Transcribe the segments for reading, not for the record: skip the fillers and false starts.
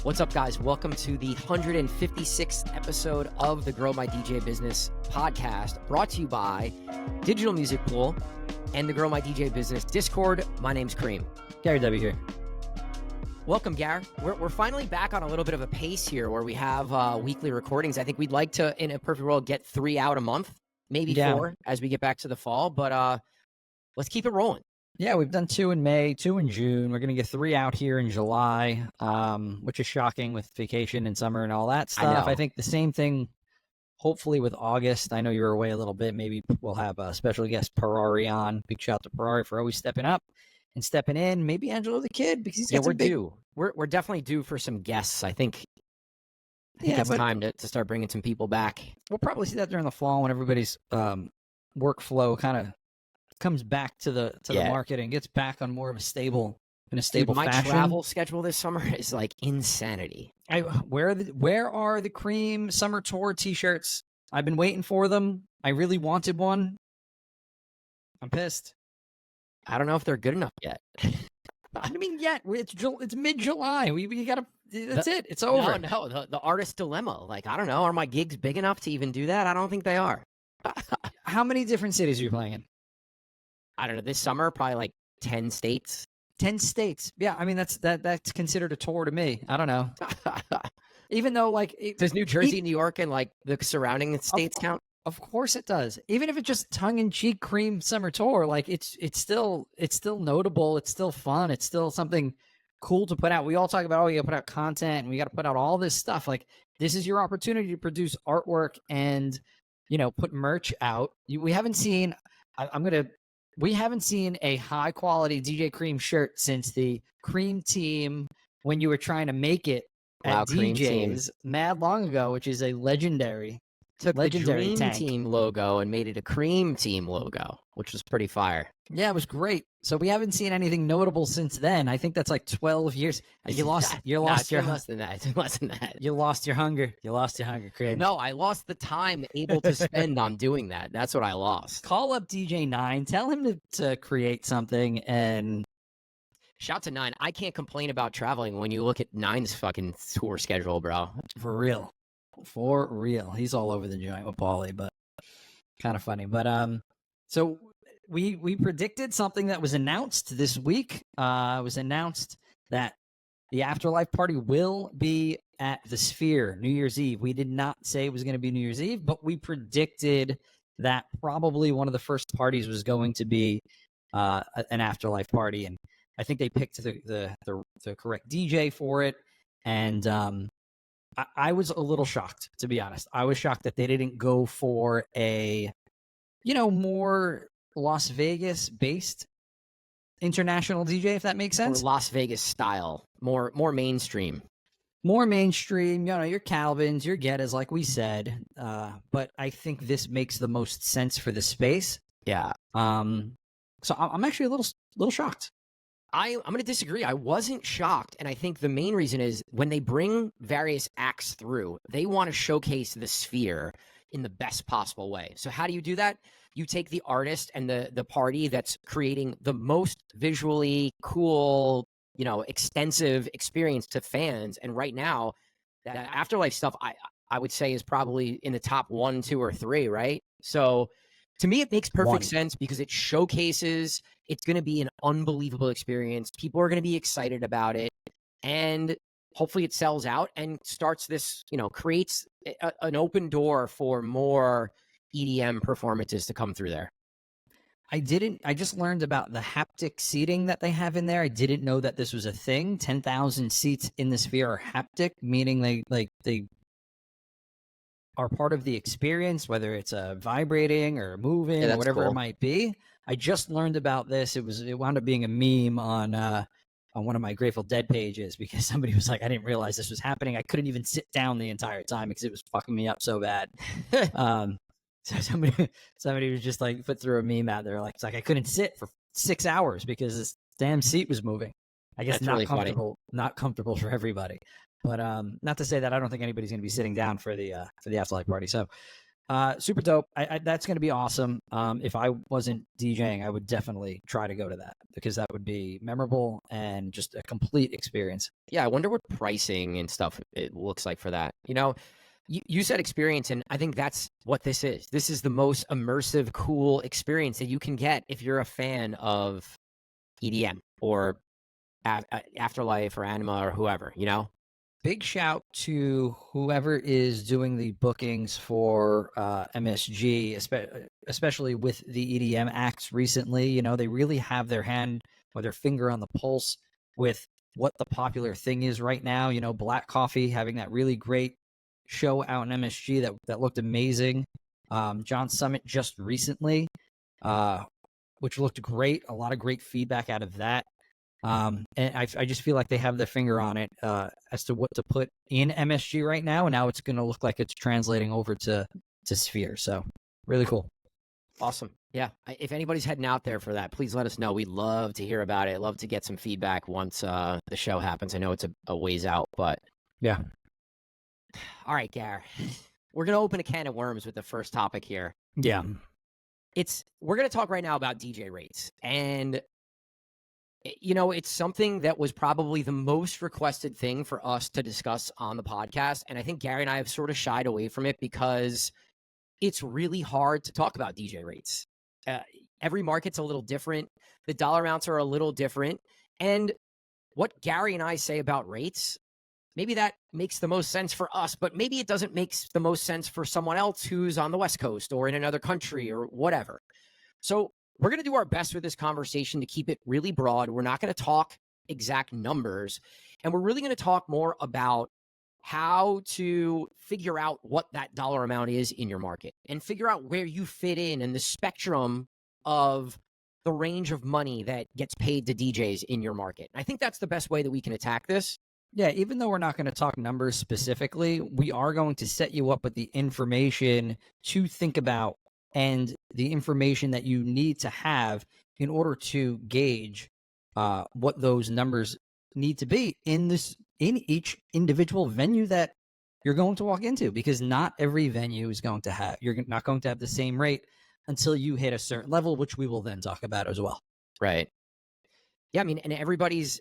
What's up, guys? Welcome to the 156th episode of the Grow My DJ Business podcast, brought to you by Digital Music Pool and the Grow My DJ Business Discord. My name's Cream. Gary W. here. Welcome, Gar. We're finally back on a little bit of a pace here where we have weekly recordings. I think we'd like to, in a perfect world, get 3 out a month, maybe 4 as we get back to the fall. But let's keep it rolling. Yeah, we've done 2 in May, 2 in June. We're going to get 3 out here in July, which is shocking with vacation and summer and all that stuff. I think the same thing, hopefully, with August. I know you were away a little bit. Maybe we'll have a special guest, Parari, on. Big shout out to Parari for always stepping up and stepping in. Maybe Angelo the Kid, because he's got due. We're definitely due for some guests. I think it's time to start bringing some people back. We'll probably see that during the fall when everybody's workflow kind of comes back to the market and gets back on more of a stable fashion. My travel schedule this summer is like insanity. Where are the Cream Summer Tour t-shirts? I've been waiting for them. I really wanted one. I'm pissed. I don't know if they're good enough yet. I mean, yet it's mid-July. We gotta. That's it. It's over. No. The artist dilemma. Like, I don't know. Are my gigs big enough to even do that? I don't think they are. How many different cities are you playing in? I don't know. This summer, probably like 10 states. 10 states. Yeah, I mean that's considered a tour to me. I don't know. Even though does New Jersey, New York, and like the surrounding states count? Of course it does. Even if it's just tongue-in-cheek Cream Summer Tour, like it's still notable. It's still fun. It's still something cool to put out. We all talk about, we got to put out content and we got to put out all this stuff. Like, this is your opportunity to produce artwork and put merch out. We haven't seen. We haven't seen a high quality DJ Cream shirt since the Cream Team, when you were trying to make it at DJs mad long ago, which is a legendary the Dream Team logo and made it a Cream Team logo, which was pretty fire. Yeah, it was great. So we haven't seen anything notable since then. I think that's like 12 years. You lost your less than that. Less than that. You lost your hunger. Cream. No, I lost the time able to spend on doing that. That's what I lost. Call up DJ 9. Tell him to create something and shout to 9. I can't complain about traveling when you look at 9's fucking tour schedule, bro. For real. He's all over the joint with Paulie, but kind of funny. But so we predicted something that was announced this week. It was announced that the Afterlife party will be at the Sphere New Year's Eve. We did not say it was going to be New Year's Eve, but we predicted that probably one of the first parties was going to be an Afterlife party, and I think they picked the correct DJ for it. And I was a little shocked, to be honest. I was shocked that they didn't go for a, more Las Vegas-based international DJ, if that makes sense. Or Las Vegas style, more mainstream. More mainstream, your Calvins, your Guettas, like we said. But I think this makes the most sense for the space. Yeah. So I'm actually a little shocked. I'm going to disagree. I wasn't shocked. And I think the main reason is when they bring various acts through, they want to showcase the Sphere in the best possible way. So how do you do that? You take the artist and the party that's creating the most visually cool, extensive experience to fans. And right now, that Afterlife stuff, I would say is probably in the top 1, 2, or 3, right? So to me, it makes perfect sense because it showcases it's going to be an unbelievable experience. People are going to be excited about it. And hopefully it sells out and starts this, creates an open door for more EDM performances to come through there. I just learned about the haptic seating that they have in there. I didn't know that this was a thing. 10,000 seats in the Sphere are haptic, meaning they are part of the experience, whether it's vibrating or moving or whatever it might be. I just learned about this. It wound up being a meme on one of my Grateful Dead pages because somebody was like, I didn't realize this was happening. I couldn't even sit down the entire time because it was fucking me up so bad. So somebody was just like put through a meme out there. It's like I couldn't sit for 6 hours because this damn seat was moving. I guess not comfortable for everybody. But not to say that I don't think anybody's going to be sitting down for the Afterlife party. So Super dope. That's going to be awesome. If I wasn't DJing, I would definitely try to go to that because that would be memorable and just a complete experience. Yeah, I wonder what pricing and stuff it looks like for that. You said experience, and I think that's what this is. This is the most immersive, cool experience that you can get if you're a fan of EDM or Afterlife or Anima or whoever. Big shout to whoever is doing the bookings for MSG, especially with the EDM acts recently. They really have their hand or their finger on the pulse with what the popular thing is right now. Black Coffee having that really great show out in MSG that looked amazing. John Summit just recently, which looked great. A lot of great feedback out of that. And I just feel like they have their finger on it as to what to put in MSG right now, and now it's going to look like it's translating over to Sphere. So really cool. Awesome. Yeah. If anybody's heading out there for that, please let us know. We'd love to hear about it. Love to get some feedback once the show happens. I know it's a ways out, but yeah. All right, Gar. We're going to open a can of worms with the first topic here. Yeah. We're going to talk right now about DJ rates. And it's something that was probably the most requested thing for us to discuss on the podcast. And I think Gary and I have sort of shied away from it because it's really hard to talk about DJ rates. Every market's a little different. The dollar amounts are a little different. And what Gary and I say about rates, maybe that makes the most sense for us, but maybe it doesn't make the most sense for someone else who's on the West Coast or in another country or whatever. So we're going to do our best with this conversation to keep it really broad. We're not going to talk exact numbers, and we're really going to talk more about how to figure out what that dollar amount is in your market and figure out where you fit in the spectrum of the range of money that gets paid to DJs in your market. I think that's the best way that we can attack this. Yeah, even though we're not going to talk numbers specifically, we are going to set you up with the information to think about and the information that you need to have in order to gauge what those numbers need to be in each individual venue that you're going to walk into, because not every venue is going to have, you're not going to have the same rate until you hit a certain level, which we will then talk about as well. Right. Yeah, I mean, and everybody's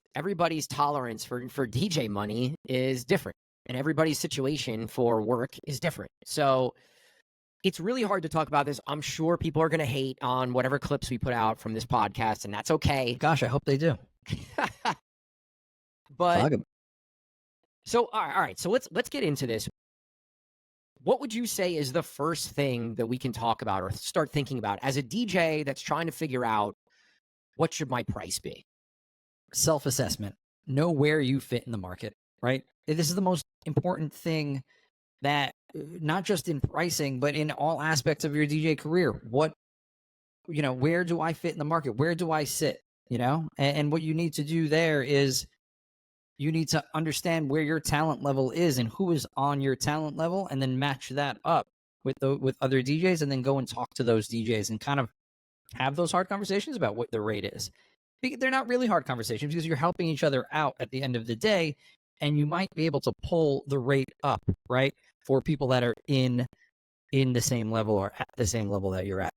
tolerance for DJ money is different, and everybody's situation for work is different. So it's really hard to talk about this. I'm sure people are going to hate on whatever clips we put out from this podcast, and that's okay. Gosh, I hope they do. But so, all right. So let's get into this. What would you say is the first thing that we can talk about or start thinking about as a DJ that's trying to figure out what should my price be? Self-assessment. Know where you fit in the market, right? This is the most important thing, that not just in pricing, but in all aspects of your DJ career. Where do I fit in the market? Where do I sit? And what you need to do there is you need to understand where your talent level is and who is on your talent level, and then match that up with other DJs, and then go and talk to those DJs and kind of have those hard conversations about what the rate is. They're not really hard conversations because you're helping each other out at the end of the day, and you might be able to pull the rate up, right, for people that are in the same level or at the same level that you're at.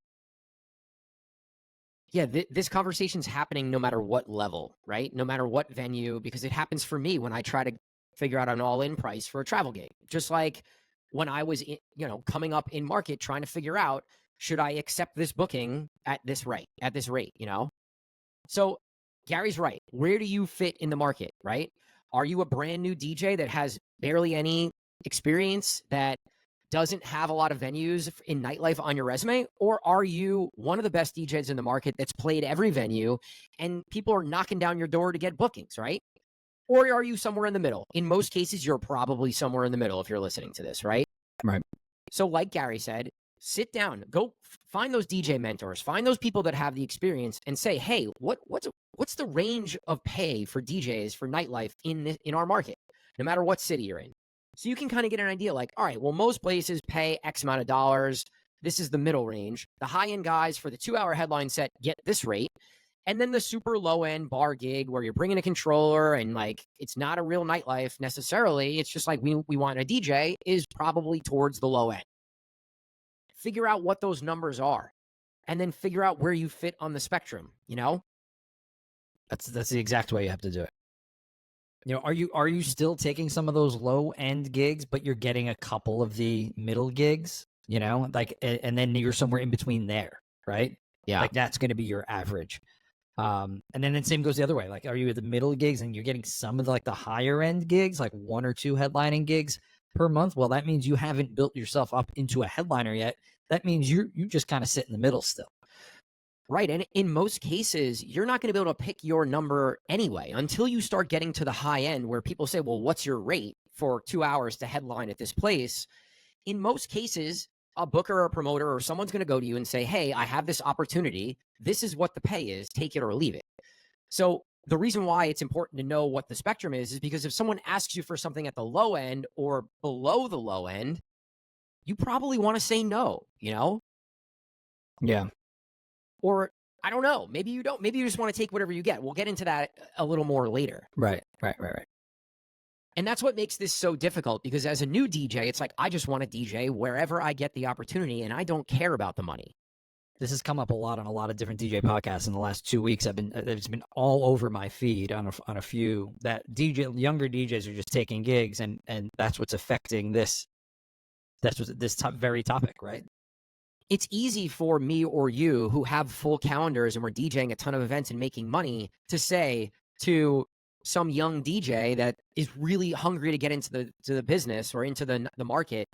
Yeah, this conversation's happening no matter what level, right? No matter what venue, because it happens for me when I try to figure out an all-in price for a travel gig. Just like when I was, coming up in market trying to figure out, should I accept this booking at this rate? So Gary's right. Where do you fit in the market, right? Are you a brand new DJ that has barely any experience, that doesn't have a lot of venues in nightlife on your resume? Or are you one of the best DJs in the market that's played every venue and people are knocking down your door to get bookings, right? Or are you somewhere in the middle? In most cases, you're probably somewhere in the middle if you're listening to this, right? Right. So like Gary said, sit down, go find those DJ mentors, find those people that have the experience and say, hey, what's the range of pay for DJs for nightlife in our market, no matter what city you're in? So you can kind of get an idea like, all right, well, most places pay X amount of dollars. This is the middle range. The high-end guys for the 2-hour headline set get this rate. And then the super low-end bar gig where you're bringing a controller and like it's not a real nightlife necessarily. It's just like we want a DJ is probably towards the low end. Figure out what those numbers are and then figure out where you fit on the spectrum, you know? That's the exact way you have to do it. You know, are you still taking some of those low end gigs, but you're getting a couple of the middle gigs, you know, like, and then you're somewhere in between there, right? Yeah. Like that's going to be your average. And then the same goes the other way. Like, are you at the middle gigs and you're getting some of the, like the higher end gigs, like 1 or 2 headlining gigs per month? Well, that means you haven't built yourself up into a headliner yet. That means you just kind of sit in the middle still. Right. And in most cases, you're not going to be able to pick your number anyway until you start getting to the high end where people say, well, what's your rate for 2 hours to headline at this place? In most cases, a booker or a promoter or someone's going to go to you and say, hey, I have this opportunity. This is what the pay is. Take it or leave it. So the reason why it's important to know what the spectrum is because if someone asks you for something at the low end or below the low end, you probably want to say no, you know? Yeah. Or I don't know. Maybe you don't. Maybe you just want to take whatever you get. We'll get into that a little more later. Right. And that's what makes this so difficult because as a new DJ, it's like, I just want to DJ wherever I get the opportunity and I don't care about the money. This has come up a lot on a lot of different DJ podcasts in the last 2 weeks. It's been all over my feed on a few that younger DJs are just taking gigs and that's what's affecting this. That's what this very topic, right? It's easy for me or you who have full calendars and we're DJing a ton of events and making money to say to some young DJ that is really hungry to get into the business or into the market,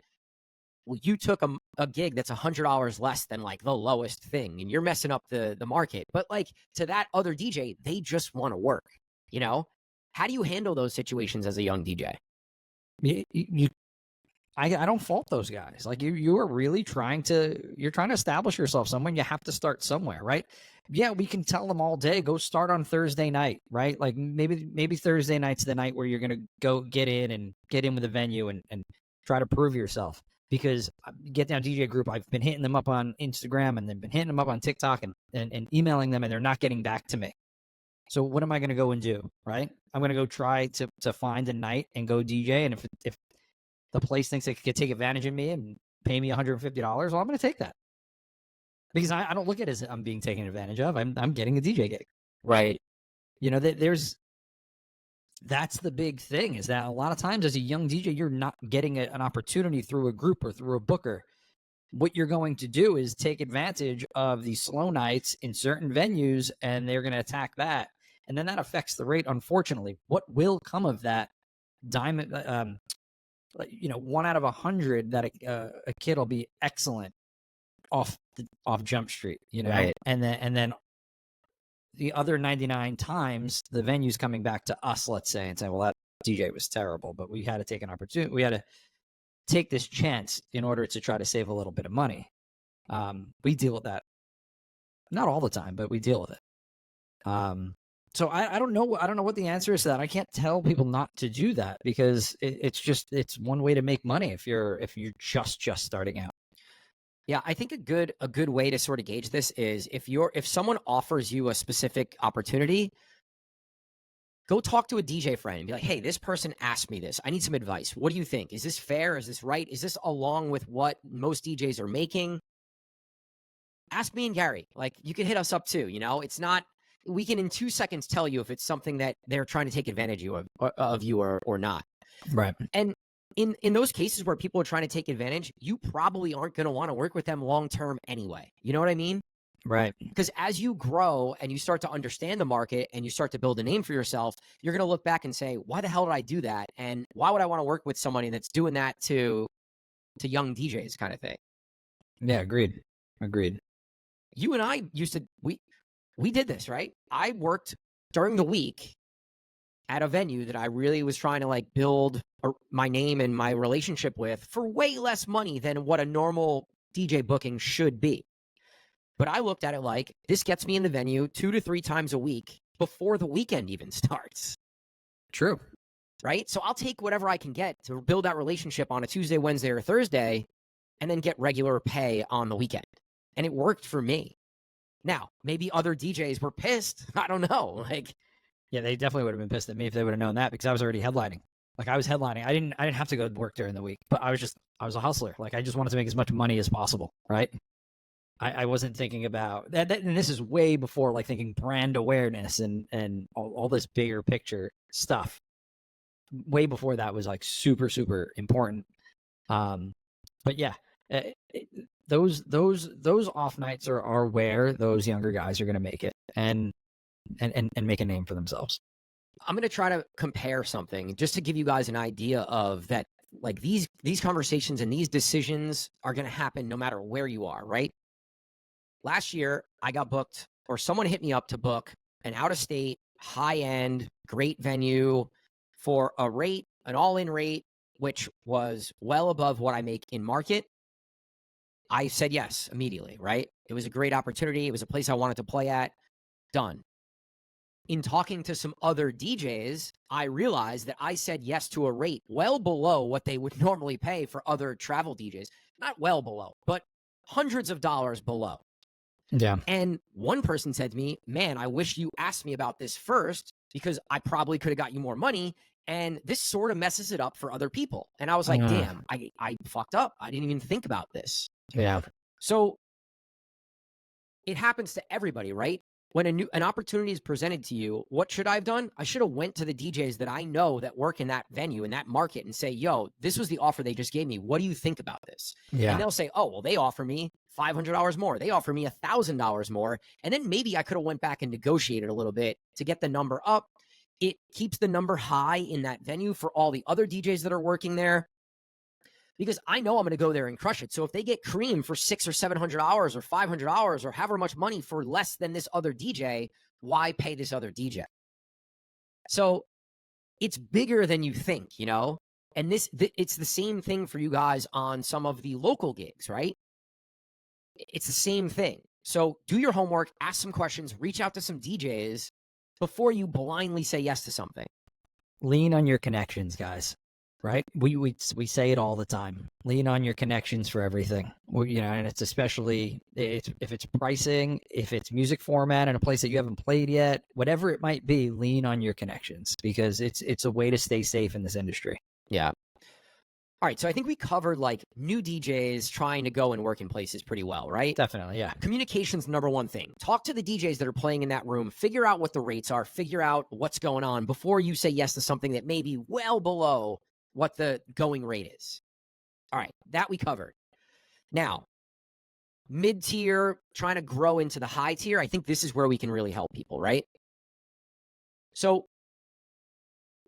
well, you took a gig that's $100 less than like the lowest thing and you're messing up the market. But like to that other DJ, they just want to work, you know? How do you handle those situations as a young DJ? I don't fault those guys. Like you are really trying to establish yourself somewhere. You have to start somewhere, right? Yeah, we can tell them all day, go start on Thursday night, right? Like maybe Thursday night's the night where you're going to go get in with the venue and try to prove yourself. Because Get Down DJ Group, I've been hitting them up on Instagram and then been hitting them up on TikTok and emailing them and they're not getting back to me. So what am I going to go and do, right? I'm going to go try to find a night and go DJ. And if the place thinks they could take advantage of me and pay me $150, well, I'm going to take that. Because I don't look at it as I'm being taken advantage of. I'm getting a DJ gig. Right. You know, that's the big thing is that a lot of times as a young DJ, you're not getting an opportunity through a group or through a booker. What you're going to do is take advantage of these slow nights in certain venues and they're going to attack that. And then that affects the rate, unfortunately. What will come of that diamond, 1 out of 100 that a kid will be excellent off Jump Street, you know, right. and then the other 99 times the venue's coming back to us, let's say, and say, well, that DJ was terrible, but we had to take an opportunity. We had to take this chance in order to try to save a little bit of money. We deal with that, not all the time, but we deal with it. So I don't know. I don't know what the answer is to that. I can't tell people not to do that because it's one way to make money if you're just starting out. Yeah, I think a good way to sort of gauge this is if someone offers you a specific opportunity, go talk to a DJ friend and be like, hey, this person asked me this. I need some advice. What do you think? Is this fair? Is this right? Is this along with what most DJs are making? Ask me and Gary. Like, you can hit us up too, you know? It's not, we can in 2 seconds tell you if it's something that they're trying to take advantage of you or not. Right. And in those cases where people are trying to take advantage, you probably aren't going to want to work with them long term anyway. You know what I mean? Right. Because as you grow and you start to understand the market and you start to build a name for yourself, you're going to look back and say, why the hell did I do that? And why would I want to work with somebody that's doing that to young DJs kind of thing? Yeah, agreed. You and I used to, we did this, right? I worked during the week at a venue that I really was trying to like build my name and my relationship with for way less money than what a normal DJ booking should be. But I looked at it like, this gets me in the venue 2 to 3 times a week before the weekend even starts. True. Right? So I'll take whatever I can get to build that relationship on a Tuesday, Wednesday, or Thursday, and then get regular pay on the weekend. And it worked for me. Now, maybe other DJs were pissed. I don't know. Like, yeah, they definitely would have been pissed at me if they would have known that because I was already headlining. Like I was headlining. I didn't have to go to work during the week, but I was a hustler. Like I just wanted to make as much money as possible, right? I wasn't thinking about that, and this is way before like thinking brand awareness and all this bigger picture stuff. Way before that was like super, super important. But yeah, those off nights are where those younger guys are going to make it and make a name for themselves. I'm going to try to compare something just to give you guys an idea of that. Like these conversations and these decisions are going to happen no matter where you are, right? Last year, I got booked, or someone hit me up to book an out-of-state, high-end, great venue for a rate, an all-in rate, which was well above what I make in market. I said yes immediately, right? It was a great opportunity. It was a place I wanted to play at. Done. In talking to some other DJs, I realized that I said yes to a rate well below what they would normally pay for other travel DJs. Not well below, but hundreds of dollars below. Yeah. And one person said to me, man, I wish you asked me about this first because I probably could have got you more money. And this sort of messes it up for other people. And I was like, damn, I fucked up. I didn't even think about this. Yeah. So it happens to everybody, right? When an opportunity is presented to you, what should I have done? I should have went to the DJs that I know that work in that venue, in that market, and say, yo, this was the offer they just gave me. What do you think about this? Yeah. And they'll say, oh, well, they offer me $500 more. They offer me $1,000 more. And then maybe I could have went back and negotiated a little bit to get the number up. It keeps the number high in that venue for all the other DJs that are working there, because I know I'm going to go there and crush it. So if they get cream for $600 or $700 or $500 or however much money for less than this other DJ, why pay this other DJ? So it's bigger than you think, you know? And it's the same thing for you guys on some of the local gigs, right? It's the same thing. So do your homework, ask some questions, reach out to some DJs before you blindly say yes to something. Lean on your connections, guys. Right? We say it all the time. Lean on your connections for everything. You know, and it's especially if it's pricing, if it's music format in a place that you haven't played yet, whatever it might be, lean on your connections because it's a way to stay safe in this industry. Yeah. All right, so I think we covered like new DJs trying to go and work in places pretty well, right? Definitely, yeah. Communication's the number one thing. Talk to the DJs that are playing in that room. Figure out what the rates are. Figure out what's going on before you say yes to something that may be well below what the going rate is. All right, that we covered. Now, mid-tier, trying to grow into the high tier, I think this is where we can really help people, right? So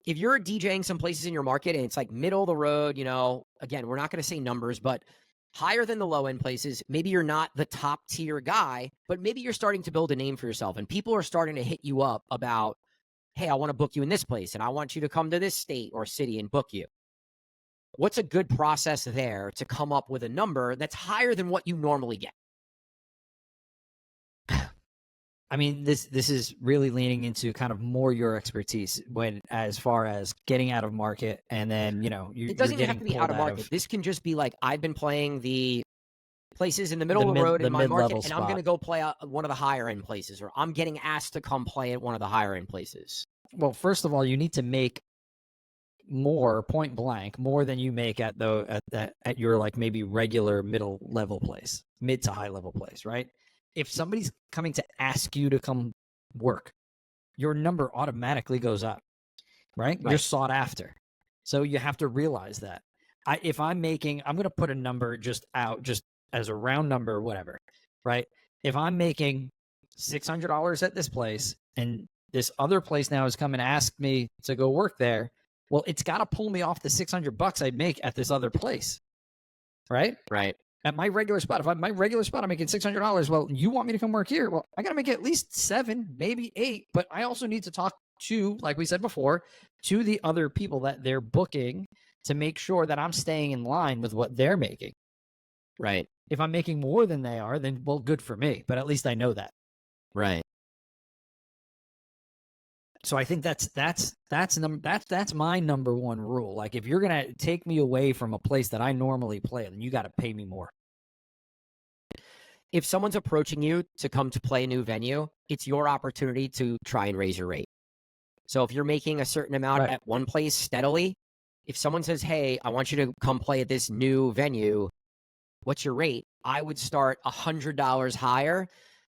if you're DJing some places in your market and it's like middle of the road, you know, again, we're not going to say numbers, but higher than the low end places, maybe you're not the top tier guy, but maybe you're starting to build a name for yourself and people are starting to hit you up about, hey, I want to book you in this place and I want you to come to this state or city and book you. What's a good process there to come up with a number that's higher than what you normally get? I mean, this is really leaning into kind of more your expertise when as far as getting out of market, and then it doesn't even have to be out of market. This can just be like I've been playing the places in the middle of the road in my market, and I'm going to go play one of the higher end places, or I'm getting asked to come play at one of the higher end places. Well, first of all, you need to make more point blank more than you make at your like maybe regular middle level place, mid to high level place, right? If somebody's coming to ask you to come work, your number automatically goes up, right? You're sought after. So you have to realize that. I'm going to put a number just as a round number, whatever, right? If I'm making $600 at this place and this other place now is coming to ask me to go work there, well, it's got to pull me off the $600 I'd make at this other place, right? Right. At my regular spot, I'm making $600. Well, you want me to come work here? Well, I got to make at least 7, maybe 8. But I also need to talk to, like we said before, to the other people that they're booking to make sure that I'm staying in line with what they're making. Right. If I'm making more than they are, then well, good for me. But at least I know that. Right. So I think that's my number one rule. Like if you're gonna take me away from a place that I normally play, then you got to pay me more. If someone's approaching you to come to play a new venue, it's your opportunity to try and raise your rate. So if you're making a certain amount at one place steadily, if someone says, hey, I want you to come play at this new venue, what's your rate? I would start $100 higher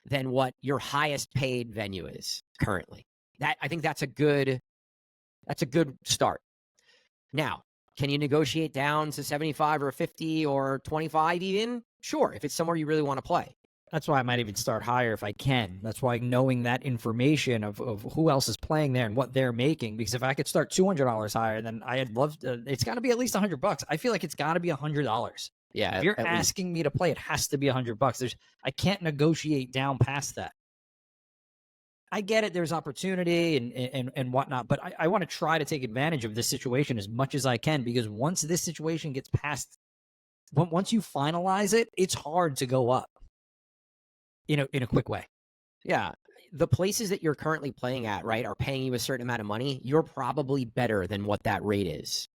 than what your highest paid venue is currently. I think that's a good start. Now, can you negotiate down to 75 or 50 or 25 even? Sure, if it's somewhere you really want to play. That's why I might even start higher if I can. That's why knowing that information of who else is playing there and what they're making, because if I could start $200 higher, then I'd love to, it's got to be at least $100. I feel like it's got to be $100. Yeah. If you're asking me to play, it has to be $100. I can't negotiate down past that. I get it. There's opportunity and whatnot, but I want to try to take advantage of this situation as much as I can, because once this situation gets past, once you finalize it, it's hard to go up. In a quick way. Yeah. The places that you're currently playing at, right, are paying you a certain amount of money. You're probably better than what that rate is.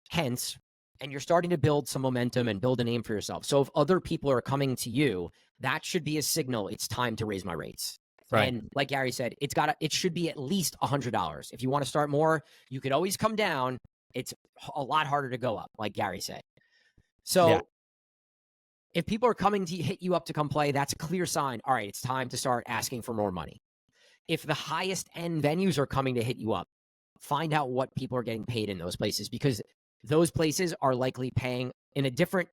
Hence, and you're starting to build some momentum and build a name for yourself. So if other people are coming to you, that should be a signal it's time to raise my rates. Right. And like Gary said, it should be at least $100. If you want to start more, you could always come down. It's a lot harder to go up, like Gary said. So yeah. If people are coming to hit you up to come play, that's a clear sign. All right, it's time to start asking for more money. If the highest end venues are coming to hit you up, find out what people are getting paid in those places, because those places are likely paying in a different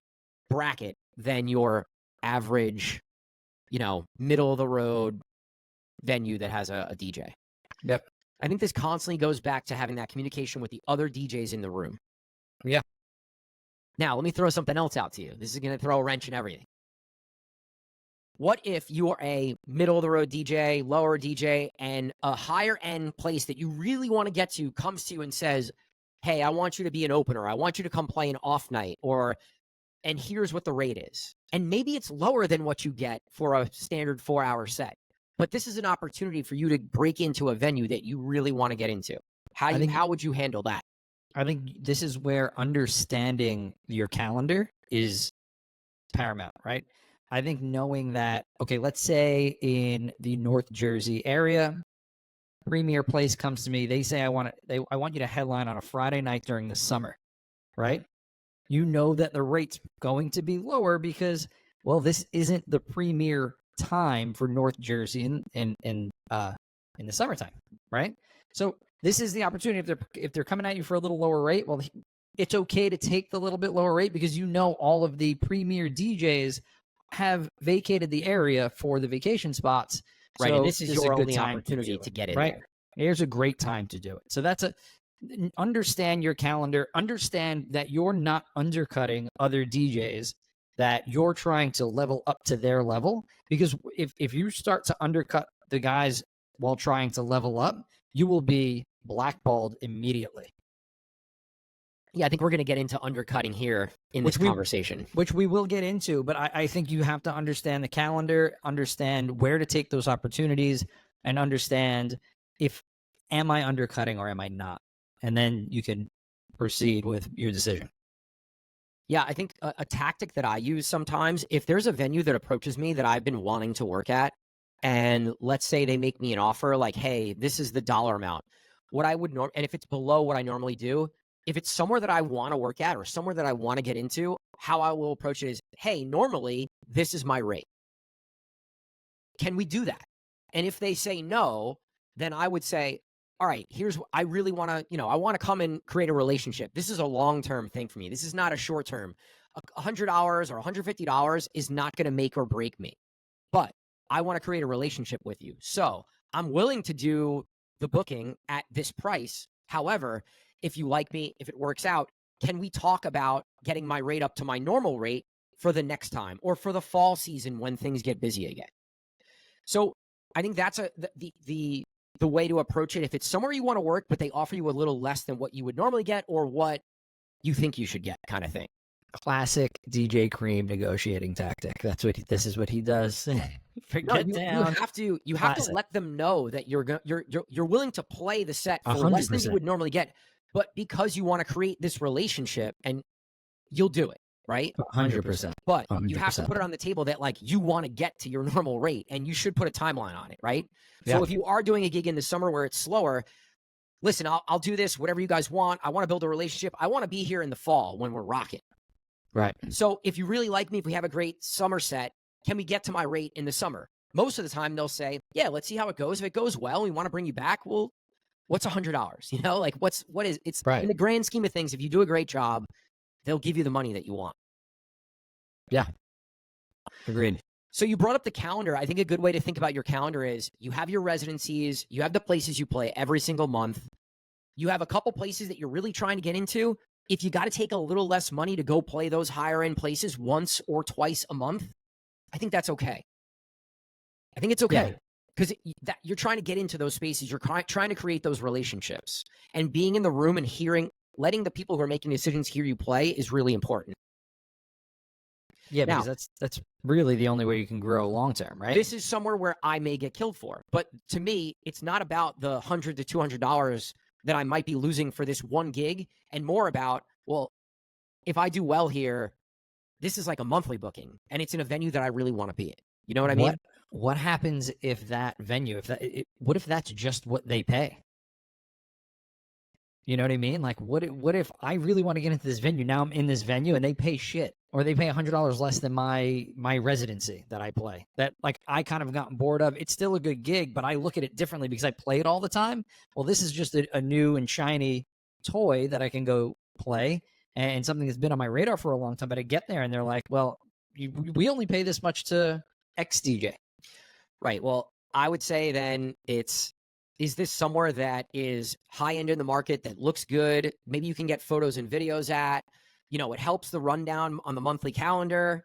bracket than your average, middle of the road venue that has a DJ. Yep. I think this constantly goes back to having that communication with the other DJs in the room. Yeah. Now, let me throw something else out to you. This is going to throw a wrench in everything. What if you are a middle-of-the-road DJ, lower DJ, and a higher-end place that you really want to get to comes to you and says, hey, I want you to be an opener. I want you to come play an off night, and here's what the rate is. And maybe it's lower than what you get for a standard 4-hour set. But this is an opportunity for you to break into a venue that you really want to get into. How would you handle that? I think this is where understanding your calendar is paramount, right? I think knowing that, okay, let's say in the North Jersey area, Premier Place comes to me. They say, I want you to headline on a Friday night during the summer, right? You know that the rate's going to be lower because, well, this isn't the premier time for North Jersey in the summertime, right? So this is the opportunity. If they're coming at you for a little lower rate, well, it's okay to take the little bit lower rate because all of the premier DJs have vacated the area for the vacation spots. Right, so and this is your only opportunity to get in right? there. Here's a great time to do it. So understand your calendar. Understand that you're not undercutting other DJs, that you're trying to level up to their level. Because if you start to undercut the guys while trying to level up, you will be blackballed immediately. Yeah, I think we're going to get into undercutting here in this conversation. Which we will get into, but I think you have to understand the calendar, understand where to take those opportunities, and understand am I undercutting or am I not? And then you can proceed with your decision. Yeah, I think a tactic that I use sometimes, if there's a venue that approaches me that I've been wanting to work at, and let's say they make me an offer like, hey, this is the dollar amount. What I would and if it's below what I normally do, if it's somewhere that I want to work at or somewhere that I want to get into, how I will approach it is, hey, normally this is my rate. Can we do that? And if they say no, then I would say, all right, I really want to, I want to come and create a relationship. This is a long-term thing for me. This is not a short-term. $100 or $150 is not going to make or break me. But I want to create a relationship with you. So I'm willing to do the booking at this price. However, if you like me, if it works out, can we talk about getting my rate up to my normal rate for the next time or for the fall season when things get busy again? So I think that's the way to approach it. If it's somewhere you want to work, but they offer you a little less than what you would normally get or what you think you should get, kind of thing. Classic DJ Cream negotiating tactic. This is what he does. You have to let them know that you're willing to play the set for 100%. Less than you would normally get, but because you want to create this relationship, and you'll do it, right? 100%. But 100%. You have to put it on the table that you want to get to your normal rate, and you should put a timeline on it, right? Yeah. So if you are doing a gig in the summer where it's slower, listen, I'll do this, whatever you guys want. I want to build a relationship. I want to be here in the fall when we're rocking. Right. So if you really like me, if we have a great summer set, can we get to my rate in the summer? Most of the time they'll say, yeah, let's see how it goes. If it goes well, we want to bring you back. Well, what's $100? You know, like it's Right. in the grand scheme of things, if you do a great job, they'll give you the money that you want. Yeah. Agreed. So you brought up the calendar. I think a good way to think about your calendar is you have your residencies, you have the places you play every single month. You have a couple places that you're really trying to get into. If you got to take a little less money to go play those higher end places once or twice a month, I think that's okay. I think it's okay because you're trying to get into those spaces. You're trying to create those relationships, and being in the room and letting the people who are making decisions hear you play is really important. Yeah, now, because that's really the only way you can grow long term, right? This is somewhere where I may get killed for, but to me, it's not about the $100 to $200 that I might be losing for this one gig, and more about, well, if I do well here, this is like a monthly booking, and it's in a venue that I really want to be in. You know what I mean? What happens if that venue, what if that's just what they pay? You know what I mean? Like, what if I really want to get into this venue? Now I'm in this venue and they pay shit, or they pay $100 less than my residency that I play. That, like, I kind of gotten bored of. It's still a good gig, but I look at it differently because I play it all the time. Well, this is just a new and shiny toy that I can go play, and something that's been on my radar for a long time. But I get there and they're like, well, we only pay this much to X DJ. Right. Well, I would say then is this somewhere that is high end in the market that looks good? Maybe you can get photos and videos at, you know, it helps the rundown on the monthly calendar,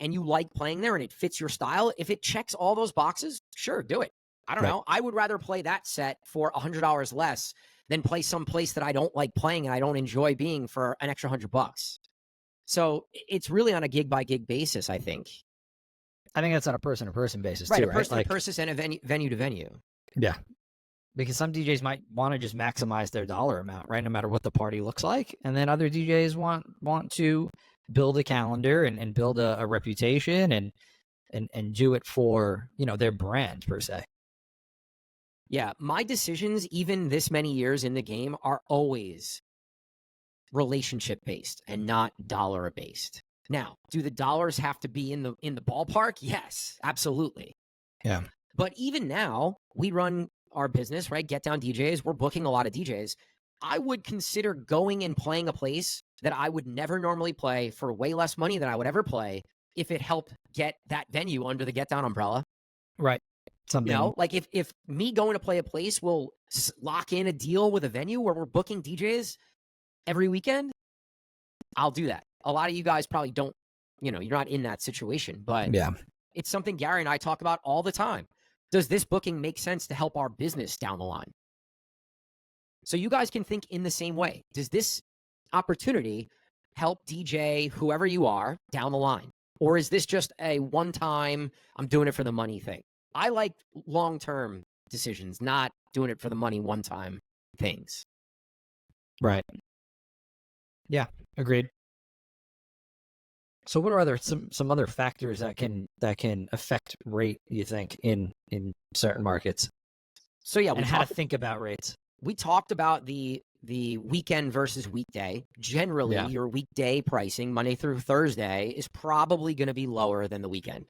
and you like playing there and it fits your style. If it checks all those boxes, sure, do it. I don't know. I would rather play that set for $100 less than play some place that I don't like playing and I don't enjoy being for an extra $100. So it's really on a gig by gig basis, I think. I think that's on a person to person basis, right? Too, a person to person and a venue to venue. Yeah. Because some DJs might want to just maximize their dollar amount, right? No matter what the party looks like. And then other DJs want to build a calendar and build a reputation and do it for, you know, their brand per se. Yeah. My decisions, even this many years in the game, are always relationship based and not dollar based. Now, do the dollars have to be in the ballpark? Yes, absolutely. Yeah. But even now, we run our business, right? Get Down DJs. We're booking a lot of DJs. I would consider going and playing a place that I would never normally play for way less money than I would ever play if it helped get that venue under the Get Down umbrella. Right. Something. You know, like if me going to play a place will lock in a deal with a venue where we're booking DJs every weekend, I'll do that. A lot of you guys probably don't, you know, you're not in that situation, but yeah, it's something Gary and I talk about all the time. Does this booking make sense to help our business down the line? So you guys can think in the same way. Does this opportunity help DJ whoever you are down the line? Or is this just a one-time, I'm doing it for the money thing? I like long-term decisions, not doing it for the money one-time things. Right. Yeah, agreed. So what are some other factors that can affect rate, you think, in certain markets? So yeah, and how to think about rates. We talked about the weekend versus weekday. Generally, your weekday pricing, Monday through Thursday, is probably going to be lower than the weekend.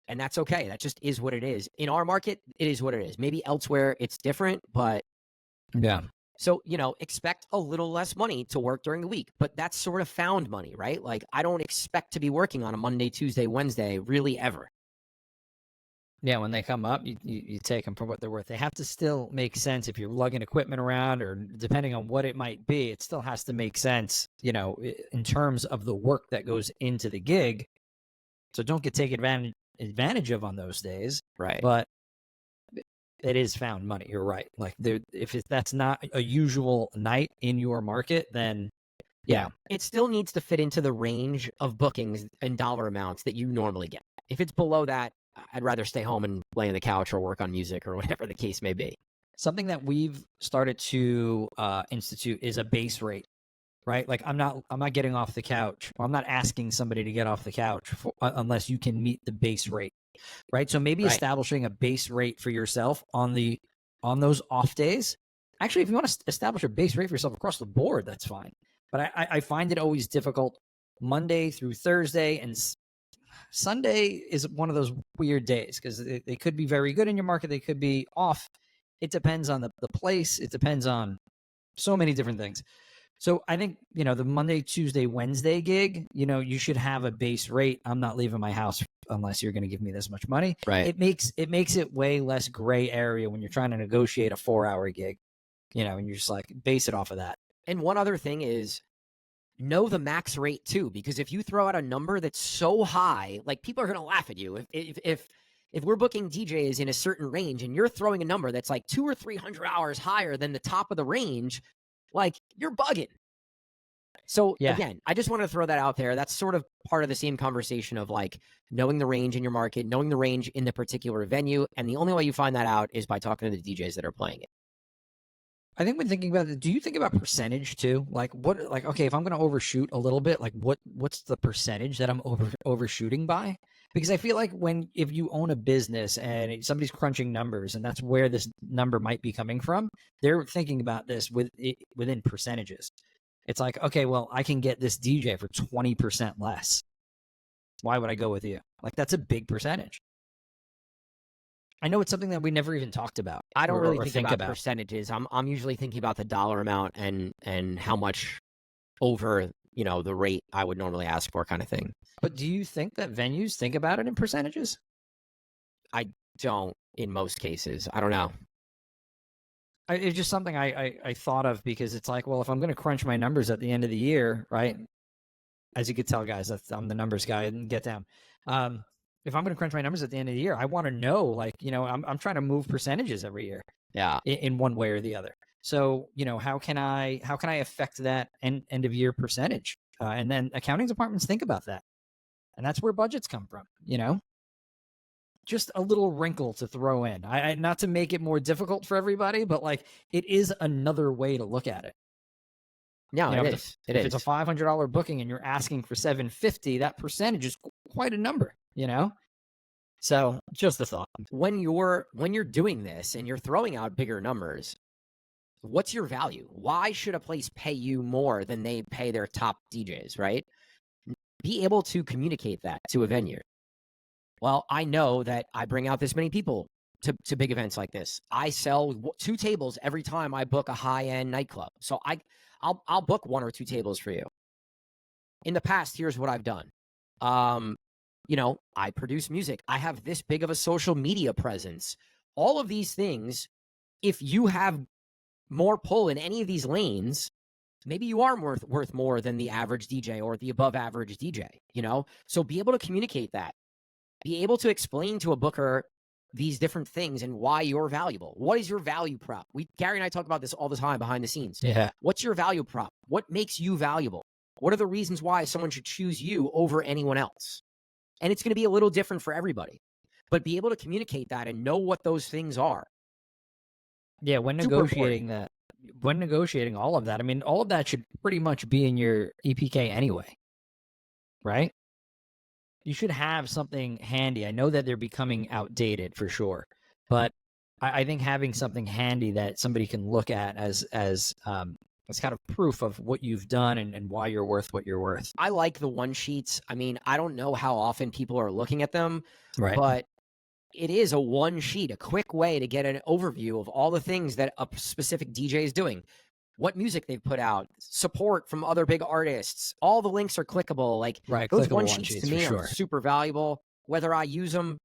And that's okay. That just is what it is. In our market, it is what it is. Maybe elsewhere it's different, but yeah. So, you know, expect a little less money to work during the week, but that's sort of found money, right? Like, I don't expect to be working on a Monday, Tuesday, Wednesday, really ever. Yeah, when they come up, you take them for what they're worth. They have to still make sense if you're lugging equipment around, or depending on what it might be, it still has to make sense, you know, in terms of the work that goes into the gig. So don't get taken advantage of on those days. Right. But it is found money. You're right. Like, if that's not a usual night in your market, then yeah, it still needs to fit into the range of bookings and dollar amounts that you normally get. If it's below that, I'd rather stay home and lay on the couch or work on music or whatever the case may be. Something that we've started to institute is a base rate, right? Like, I'm not getting off the couch. Or I'm not asking somebody to get off the couch unless you can meet the base rate. Right. So maybe establishing a base rate for yourself on those off days Actually, if you want to establish a base rate for yourself across the board, that's fine. But I find it always difficult Monday through Thursday, and Sunday is one of those weird days because they could be very good in your market. They could be off. It depends on the place. It depends on so many different things. So I think, the Monday, Tuesday, Wednesday gig, you should have a base rate. I'm not leaving my house unless you're going to give me this much money. Right. It makes it way less gray area when you're trying to negotiate a 4-hour gig, and you're just like base it off of that. And one other thing is know the max rate too, because if you throw out a number that's so high, like people are going to laugh at you. If we're booking DJs in a certain range and you're throwing a number that's like 200 or 300 hours higher than the top of the range, like you're bugging. So again, I just want to throw that out there. That's sort of part of the same conversation of like knowing the range in your market, knowing the range in the particular venue. And the only way you find that out is by talking to the DJs that are playing it. I think when thinking about it, do you think about percentage too? Okay, if I'm going to overshoot a little bit, like what's the percentage that I'm overshooting by? Because I feel like if you own a business and somebody's crunching numbers and that's where this number might be coming from, they're thinking about this within percentages. It's like, okay, well, I can get this DJ for 20% less. Why would I go with you? Like, that's a big percentage. I know it's something that we never even talked about. I don't really think about percentages. I'm usually thinking about the dollar amount and how much over, the rate I would normally ask for kind of thing. But do you think that venues think about it in percentages? I don't in most cases. I don't know. It's just something I thought of because it's like, well, if I'm going to crunch my numbers at the end of the year, right? As you could tell, guys, I'm the numbers guy and get down. If I'm going to crunch my numbers at the end of the year, I want to know, like, I'm trying to move percentages every year. Yeah. In one way or the other. So, how can I affect that end of year percentage? And then accounting departments think about that. And that's where budgets come from, Just a little wrinkle to throw in. I not to make it more difficult for everybody, but like it is another way to look at it. Yeah, it is. If it's a $500 booking and you're asking for $750, that percentage is quite a number, So just a thought. When you're doing this and you're throwing out bigger numbers, what's your value? Why should a place pay you more than they pay their top DJs, right? Be able to communicate that to a venue. Well, I know that I bring out this many people to big events like this. I sell 2 tables every time I book a high-end nightclub. So I'll book 1 or 2 tables for you. In the past, here's what I've done. I produce music. I have this big of a social media presence. All of these things, if you have more pull in any of these lanes, maybe you are worth more than the average DJ or the above average DJ, So be able to communicate that. Be able to explain to a booker these different things and why you're valuable. What is your value prop? Gary and I talk about this all the time behind the scenes. Yeah. What's your value prop? What makes you valuable? What are the reasons why someone should choose you over anyone else? And it's going to be a little different for everybody. But be able to communicate that and know what those things are. Yeah, when negotiating all of that, I mean, all of that should pretty much be in your EPK anyway, right? You should have something handy. I know that they're becoming outdated for sure, but I think having something handy that somebody can look at as kind of proof of what you've done and why you're worth what you're worth. I like the one sheets. I mean, I don't know how often people are looking at them, right? But it is a one sheet, a quick way to get an overview of all the things that a specific DJ is doing. What music they've put out, support from other big artists. All the links are clickable. Like those one sheets to me are super valuable. Whether I use them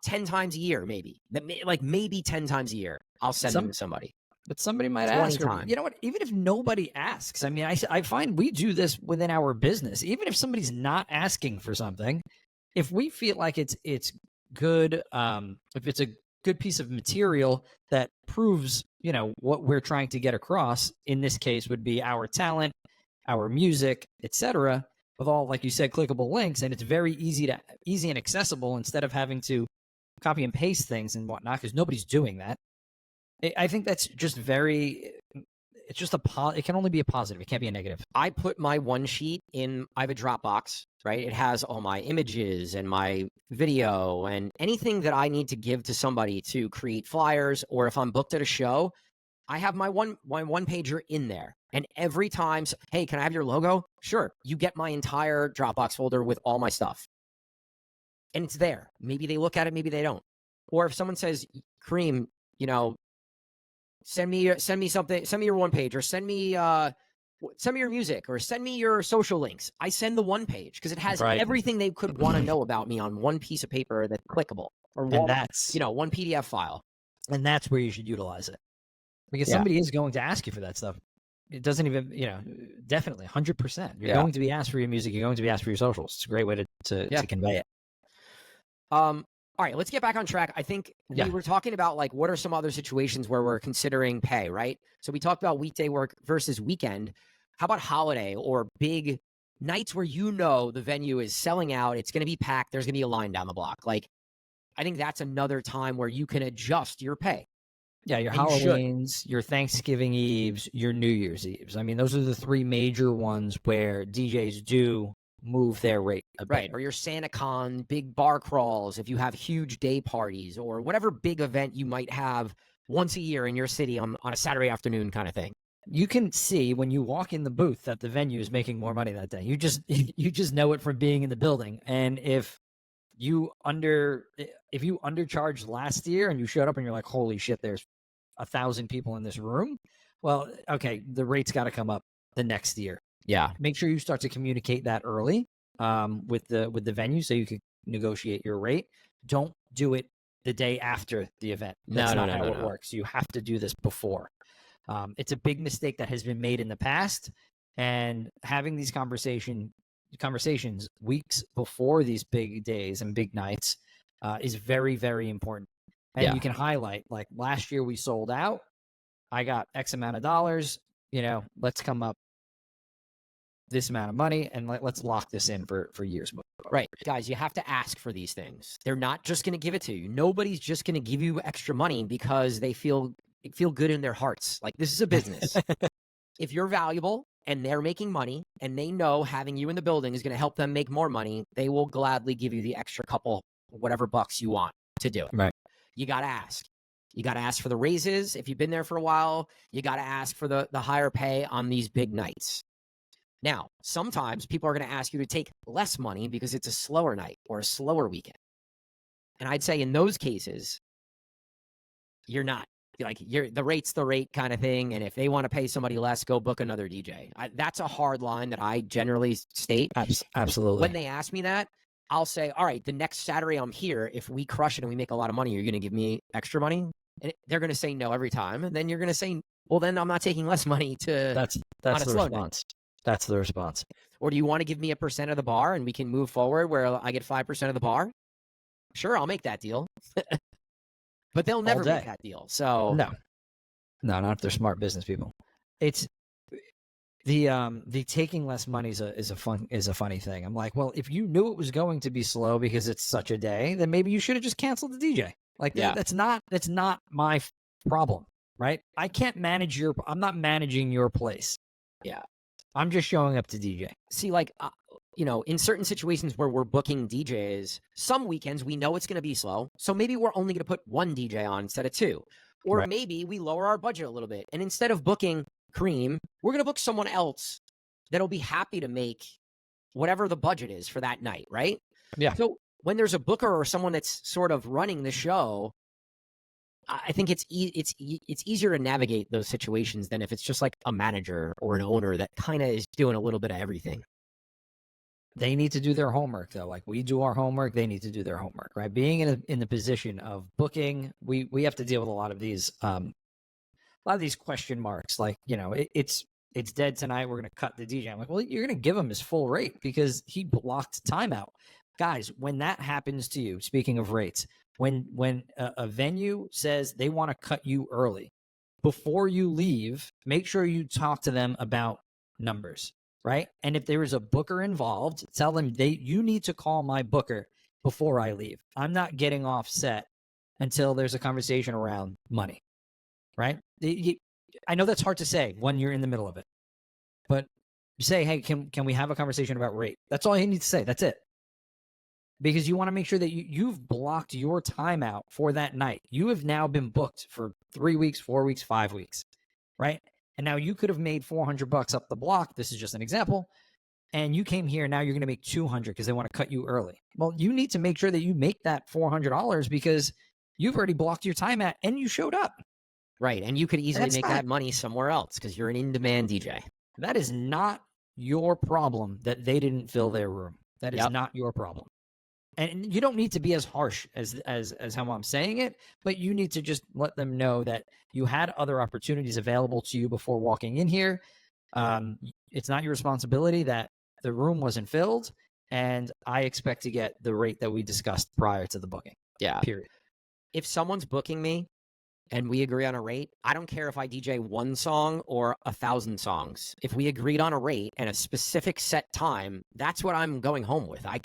10 times a year, maybe 10 times a year, I'll send them to somebody. But somebody might ask, you know what? Even if nobody asks, I mean, I find we do this within our business. Even if somebody's not asking for something, if we feel like it's good, if it's a good piece of material that proves, what we're trying to get across, in this case would be our talent, our music, etc., with all, like you said, clickable links, and it's very easy and accessible instead of having to copy and paste things and whatnot, because nobody's doing that. I think that's just it's just it can only be a positive. It can't be a negative. I put my one sheet I have a Dropbox, right? It has all my images and my video and anything that I need to give to somebody to create flyers, or if I'm booked at a show, I have my one pager in there. And every time, hey, can I have your logo? Sure. You get my entire Dropbox folder with all my stuff. And it's there. Maybe they look at it, maybe they don't. Or if someone says, Kareem, you know, send me something, send me your one page, or send me your music, or send me your social links. I send the one page because it has everything they could want to know about me on one piece of paper that's clickable, or And that's, one PDF file. And that's where you should utilize it, because somebody is going to ask you for that stuff. It doesn't even, definitely 100%. You're going to be asked for your music. You're going to be asked for your socials. It's a great way to convey it. All right, let's get back on track. I think we were talking about, like, what are some other situations where we're considering pay, right? So we talked about weekday work versus weekend. How about holiday or big nights where the venue is selling out, it's going to be packed, there's going to be a line down the block? Like, I think that's another time where you can adjust your pay. Yeah, your Halloweens, your Thanksgiving Eves, your New Year's Eves. I mean, those are the three major ones where DJs do move their rate a bit. Right, or your SantaCon, big bar crawls, if you have huge day parties, or whatever big event you might have once a year in your city on a Saturday afternoon kind of thing. You can see when you walk in the booth that the venue is making more money that day. You just know it from being in the building. And if you undercharged last year and you showed up and you're like, holy shit, there's 1,000 people in this room. Well, okay, the rate's got to come up the next year. Yeah. Make sure you start to communicate that early with the venue so you can negotiate your rate. Don't do it the day after the event. That's not how it works. You have to do this before. It's a big mistake that has been made in the past, and having these conversations weeks before these big days and big nights is very, very important. And you can highlight, like, last year we sold out. I got X amount of dollars. Let's come up this amount of money and let's lock this in for years. Right. Guys, you have to ask for these things. They're not just going to give it to you. Nobody's just going to give you extra money because they feel good in their hearts. Like, this is a business. If you're valuable and they're making money and they know having you in the building is going to help them make more money, they will gladly give you the extra couple, whatever bucks you want to do it. Right. You got to ask. You got to ask for the raises. If you've been there for a while, you got to ask for the higher pay on these big nights. Now, sometimes people are going to ask you to take less money because it's a slower night or a slower weekend. And I'd say in those cases, you're not. The rate's the rate kind of thing. And if they want to pay somebody less, go book another DJ. That's a hard line that I generally state. Absolutely. When they ask me that, I'll say, all right, the next Saturday I'm here. If we crush it and we make a lot of money, you're going to give me extra money? And they're going to say no every time. And then you're going to say, well, then I'm not taking less money to. That's the response. That's the response. Or do you want to give me a % of the bar and we can move forward where I get 5% of the bar? Sure, I'll make that deal. But they'll never make that deal. So no, not if they're smart business people. It's the taking less money is a funny thing. I'm like, well, if you knew it was going to be slow because it's such a day, then maybe you should have just canceled the DJ. Like, that's not my problem, right? I can't manage I'm not managing your place. Yeah. I'm just showing up to DJ. See, like, in certain situations where we're booking DJs, some weekends we know it's going to be slow. So maybe we're only going to put one DJ on instead of two. Or maybe we lower our budget a little bit. And instead of booking Kareem, we're going to book someone else that'll be happy to make whatever the budget is for that night, right? Yeah. So when there's a booker or someone that's sort of running the show, I think it's easier to navigate those situations than if it's just like a manager or an owner that kind of is doing a little bit of everything. They need to do their homework, though. Like we do our homework, they need to do their homework, right? Being in the position of booking, we have to deal with a lot of these question marks. Like, it's dead tonight. We're going to cut the DJ. I'm like, well, you're going to give him his full rate because he blocked timeout. Guys, when that happens to you, speaking of rates, when a venue says they want to cut you early, before you leave, make sure you talk to them about numbers, right? And if there is a booker involved, tell them you need to call my booker before I leave. I'm not getting off set until there's a conversation around money, right? I know that's hard to say when you're in the middle of it, but you say, hey, can we have a conversation about rate? That's all you need to say. That's it. Because you want to make sure that you've blocked your time out for that night. You have now been booked for 3 weeks, 4 weeks, 5 weeks. right? And now you could have made $400 up the block. This is just an example. And you came here, now you're going to make 200 because they want to cut you early. Well, you need to make sure that you make that $400 because you've already blocked your time at and you showed up. Right. And you could easily make that money somewhere else because you're an in-demand DJ. That is not your problem that they didn't fill their room. That is not your problem. And you don't need to be as harsh as how I'm saying it, but you need to just let them know that you had other opportunities available to you before walking in here. It's not your responsibility that the room wasn't filled, and I expect to get the rate that we discussed prior to the booking. Yeah. Period. If someone's booking me and we agree on a rate, I don't care if I DJ 1 song or 1,000 songs. If we agreed on a rate and a specific set time, that's what I'm going home with. I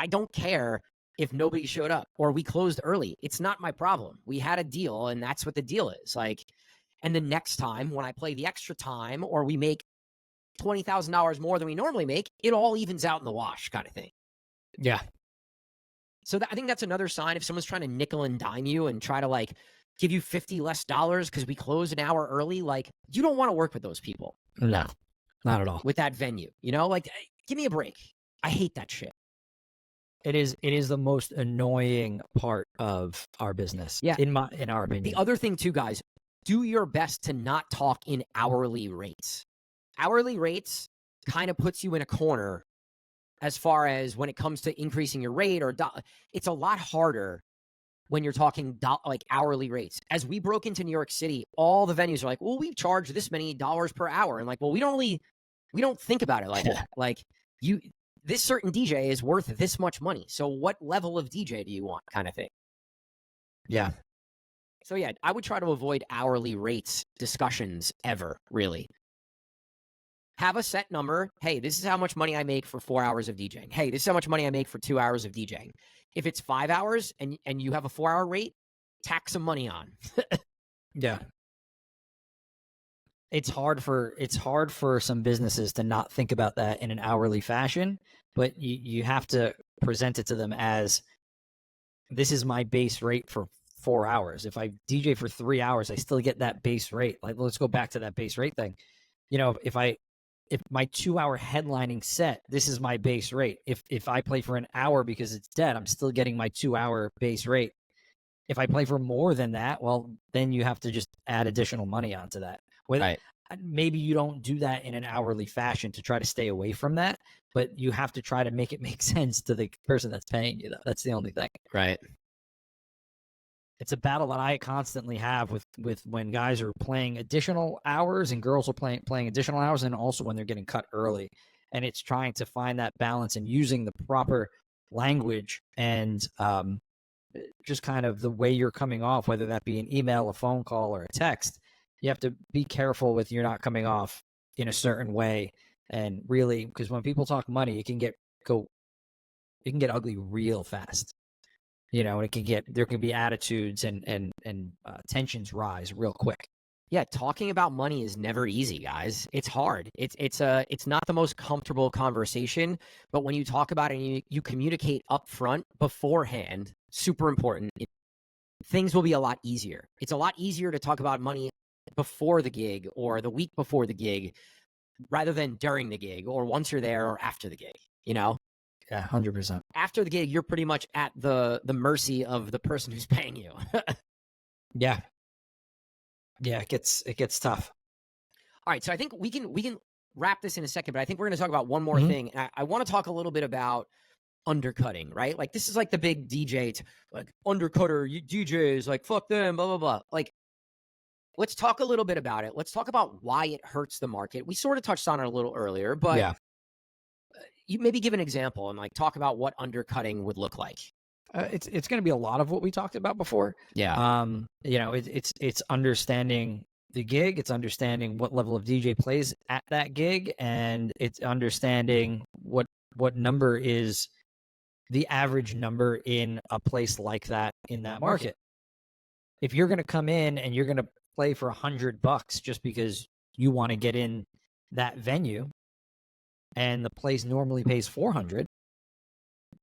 don't care if nobody showed up or we closed early. It's not my problem. We had a deal, and that's what the deal is. Like, and the next time when I play the extra time or we make $20,000 more than we normally make, it all evens out in the wash, kind of thing. Yeah. So I think that's another sign if someone's trying to nickel and dime you and try to like give you $50 less because we closed an hour early. Like, you don't want to work with those people. No, not at all. With that venue, like, give me a break. I hate that shit. It is the most annoying part of our business. Yeah. In our opinion. The other thing too, guys, do your best to not talk in hourly rates. Hourly rates kind of puts you in a corner as far as when it comes to increasing your rate it's a lot harder when you're talking like hourly rates. As we broke into New York City, all the venues are like, well, we charge this many dollars per hour. And like, well, we don't think about it like that. Like this certain DJ is worth this much money. So what level of DJ do you want, kind of thing? Yeah. So yeah, I would try to avoid hourly rates discussions ever, really. Have a set number. Hey, this is how much money I make for 4 hours of DJing. Hey, this is how much money I make for 2 hours of DJing. If it's 5 hours and you have a 4-hour rate, tack some money on. Yeah. It's hard for some businesses to not think about that in an hourly fashion, but you have to present it to them as, this is my base rate for 4 hours. If I DJ for 3 hours, I still get that base rate. Like, let's go back to that base rate thing. If my 2-hour headlining set, this is my base rate. If I play for an hour because it's dead, I'm still getting my 2-hour base rate. If I play for more than that, well, then you have to just add additional money onto that. Right. Maybe you don't do that in an hourly fashion to try to stay away from that, but you have to try to make it make sense to the person that's paying you, though. That's the only thing. Right. It's a battle that I constantly have with when guys are playing additional hours and girls are playing additional hours, and also when they're getting cut early. And it's trying to find that balance and using the proper language and just kind of the way you're coming off, whether that be an email, a phone call, or a text. You have to be careful with you're not coming off in a certain way. And really, because when people talk money, it can get ugly real fast. And there can be attitudes and tensions rise real quick. Yeah, talking about money is never easy, guys. It's hard. It's not the most comfortable conversation, but when you talk about it and you communicate up front beforehand, super important, things will be a lot easier. It's a lot easier to talk about money before the gig or the week before the gig rather than during the gig or once you're there or after the gig, Yeah, 100%. After the gig, you're pretty much at the mercy of the person who's paying you. Yeah. Yeah, it gets tough. All right, so I think we can wrap this in a second, but I think we're going to talk about one more thing. And I want to talk a little bit about undercutting, right? Like, this is like the big DJ, like, undercutter, DJs, like, fuck them, blah, blah, blah. Like, let's talk a little bit about it. Let's talk about why it hurts the market. We sort of touched on it a little earlier, but yeah. You maybe give an example and like talk about what undercutting would look like. It's going to be a lot of what we talked about before. Yeah. It's understanding the gig. It's understanding what level of DJ plays at that gig, and it's understanding what number is the average number in a place like that in that market. If you're going to come in and you're going to play for $100 just because you want to get in that venue, and the place normally pays $400,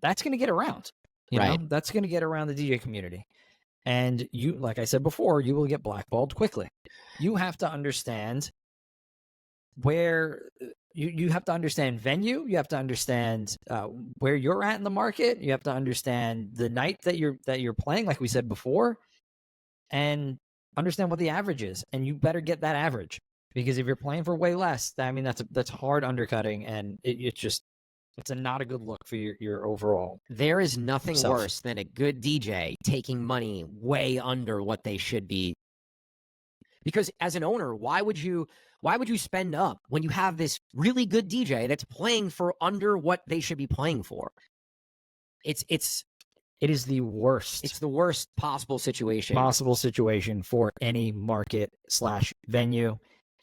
that's going to get around. You know, that's going to get around the DJ community. And you, like I said before, you will get blackballed quickly. You have to understand where you have to understand venue. You have to understand where you're at in the market. You have to understand the night that you're playing, like we said before, and understand what the average is. And you better get that average, because if you're playing for way less, I mean, that's hard undercutting, and it's not a good look for your overall. There is nothing self. worse than a good DJ taking money way under what they should be. Because as an owner, why would you spend up when you have this really good DJ that's playing for under what they should be playing for? It is the worst. It's the worst possible situation For any market / venue /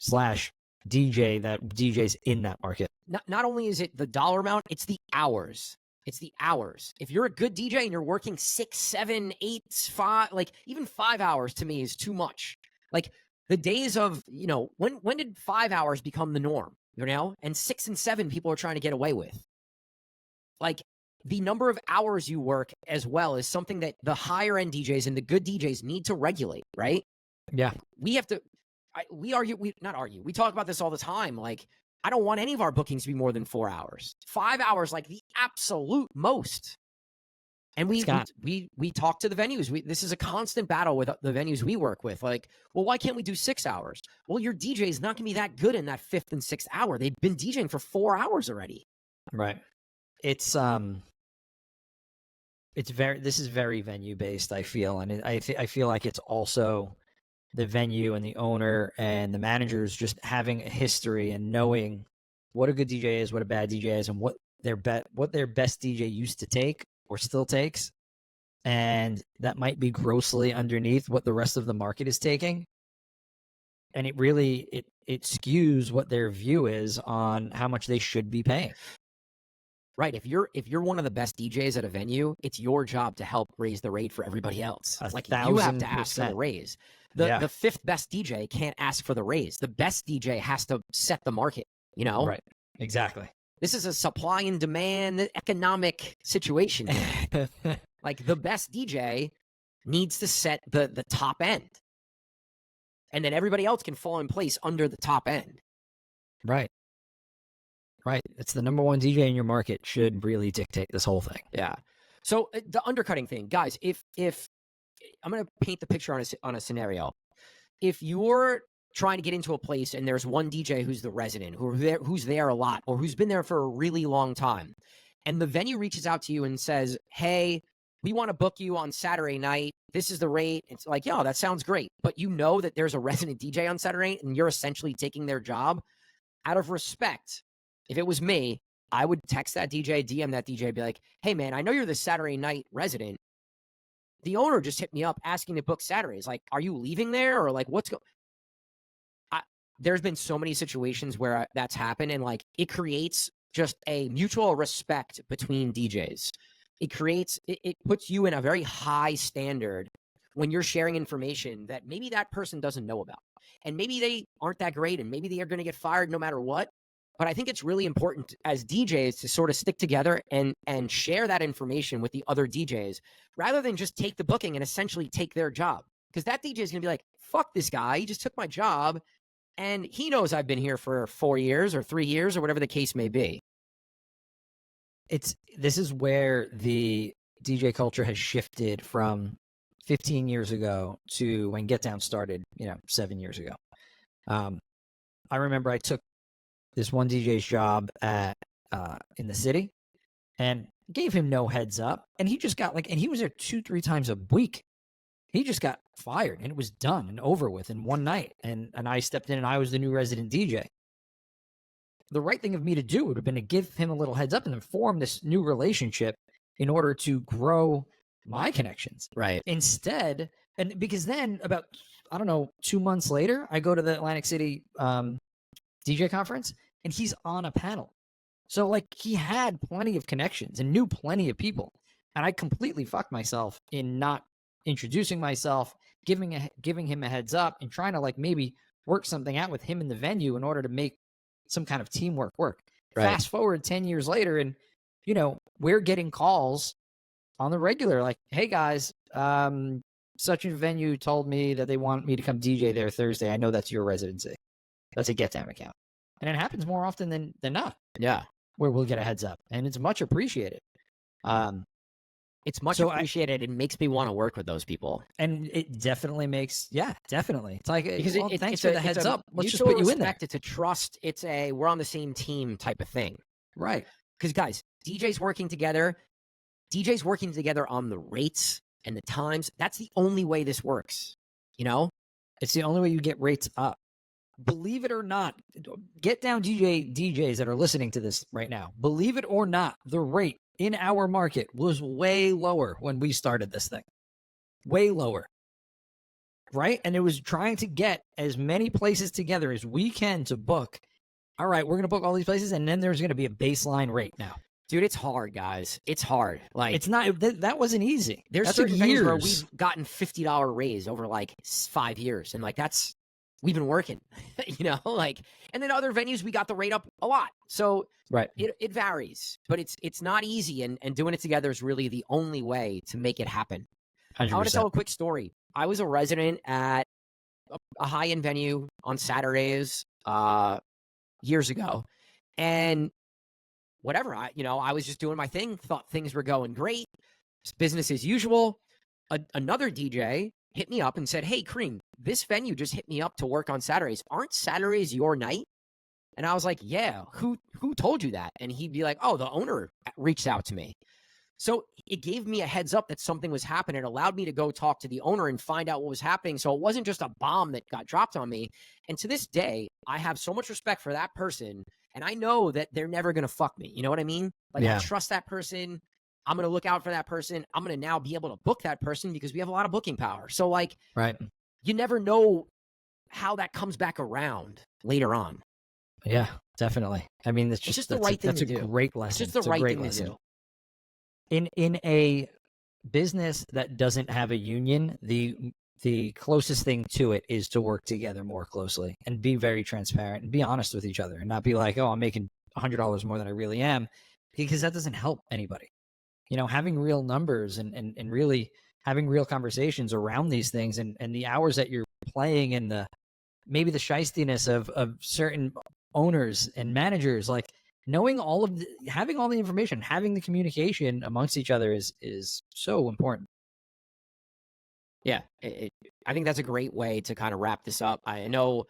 DJ that DJs in that market. Not only is it the dollar amount, it's the hours. It's the hours. If you're a good DJ and you're working 6, 7, 8, 5, like even 5 hours to me is too much. Like the days of, when did 5 hours become the norm, and 6 and 7 people are trying to get away with. Like the number of hours you work as well is something that the higher end DJs and the good DJs need to regulate, right? Yeah. We have to, we talk about this all the time. Like, I don't want any of our bookings to be more than 4 hours. 5 hours, like the absolute most. And we talk to the venues. This is a constant battle with the venues we work with. Like, well, why can't we do 6 hours? Well, your DJ is not going to be that good in that 5th and 6th hour. They've been DJing for 4 hours already. Right. This is very venue based, I feel. And I feel like it's also the venue and the owner and the managers just having a history and knowing what a good DJ is, what a bad DJ is, and what their best DJ used to take or still takes, and that might be grossly underneath what the rest of the market is taking, and it really it skews what their view is on how much they should be paying. Right. If you're one of the best DJs at a venue, it's your job to help raise the rate for everybody else. Like, you have to ask for the raise. The fifth best DJ can't ask for the raise. The best DJ has to set the market, Right. Exactly. This is a supply and demand economic situation. Like, the best DJ needs to set the top end. And then everybody else can fall in place under the top end. Right. Right. It's the number one DJ in your market should really dictate this whole thing. Yeah. So the undercutting thing, guys, if I'm going to paint the picture on a scenario. If you're trying to get into a place and there's one DJ who's the resident, who's there a lot, or who's been there for a really long time, and the venue reaches out to you and says, hey, we want to book you on Saturday night. This is the rate. It's like, yeah, that sounds great. But you know that there's a resident DJ on Saturday night and you're essentially taking their job. Out of respect, if it was me, I would text that DJ, DM that DJ, be like, hey, man, I know you're the Saturday night resident. The owner just hit me up asking to book Saturdays. Like, are you leaving there? Or like, what's going There's been so many situations where that's happened, and like, it creates just a mutual respect between DJs. It puts you in a very high standard when you're sharing information that maybe that person doesn't know about. And maybe they aren't that great, and maybe they are going to get fired no matter what. But I think it's really important as DJs to sort of stick together and share that information with the other DJs rather than just take the booking and essentially take their job. Because that DJ is going to be like, fuck this guy. He just took my job, and he knows I've been here for 4 years or 3 years or whatever the case may be. This is where the DJ culture has shifted from 15 years ago to when Get Down started, 7 years ago. I remember I took this one DJ's job in the city and gave him no heads up. And he just got and he was there 2-3 times a week. He just got fired, and it was done and over with in one night. And I stepped in, and I was the new resident DJ. The right thing of me to do would have been to give him a little heads up and then form this new relationship in order to grow my connections. Right. Instead, and because then about, 2 months later, I go to the Atlantic City DJ conference, and he's on a panel. So he had plenty of connections and knew plenty of people. And I completely fucked myself in not introducing myself, giving him a heads up, and trying to maybe work something out with him in the venue in order to make some kind of teamwork work. Right. Fast forward 10 years later, and we're getting calls on the regular, hey guys, such a venue told me that they want me to come DJ there Thursday. I know that's your residency. That's a Get Down account. And it happens more often than not. Yeah. Where we'll get a heads up. And it's much appreciated. It's much appreciated. It makes me want to work with those people. And it definitely makes, definitely. It's like, because thanks for the heads up. Let's just put you in there. It's a trust. It's a, we're on the same team type of thing. Right. Because guys, DJs working together on the rates and the times. That's the only way this works. You know, it's the only way you get rates up. Believe it or not, Get Down DJs that are listening to this right now, believe it or not, the rate in our market was way lower when we started this thing. Way lower. Right? And it was trying to get as many places together as we can to book. All right, we're going to book all these places, and then there's going to be a baseline rate now. Dude, it's hard, guys. It's hard. Like, it's not, that wasn't easy. There's certain years where we've gotten $50 raise over like 5 years. And like, we've been working, you know, like, and then other venues, we got the rate up a lot. So right. It varies, but it's not easy. And doing it together is really the only way to make it happen. 100%. I want to tell a quick story. I was a resident at a high-end venue on Saturdays years ago. And whatever, I was just doing my thing, thought things were going great. It's business as usual. Another DJ hit me up and said, "Hey, Cream, this venue just hit me up to work on Saturdays. Aren't Saturdays your night?" And I was like, "Yeah, who told you that?" And he'd be like, "Oh, the owner reached out to me." So it gave me a heads up that something was happening. It allowed me to go talk to the owner and find out what was happening. So it wasn't just a bomb that got dropped on me. And to this day, I have so much respect for that person. And I know that they're never going to fuck me. You know what I mean? Like, I trust that person. I'm going to look out for that person. I'm going to now be able to book that person because we have a lot of booking power. So like, right. You never know how that comes back around later on. Yeah, definitely. I mean, it's just the right thing to do. That's a great lesson. It's just the right thing to do. In a business that doesn't have a union, the closest thing to it is to work together more closely and be very transparent and be honest with each other and not be like, "Oh, I'm making $100 more than I really am," because that doesn't help anybody. You know, having real numbers and really having real conversations around these things and the hours that you're playing and maybe the shystiness of certain owners and managers, like knowing having all the information, having the communication amongst each other is so important. Yeah, I think that's a great way to kind of wrap this up. I know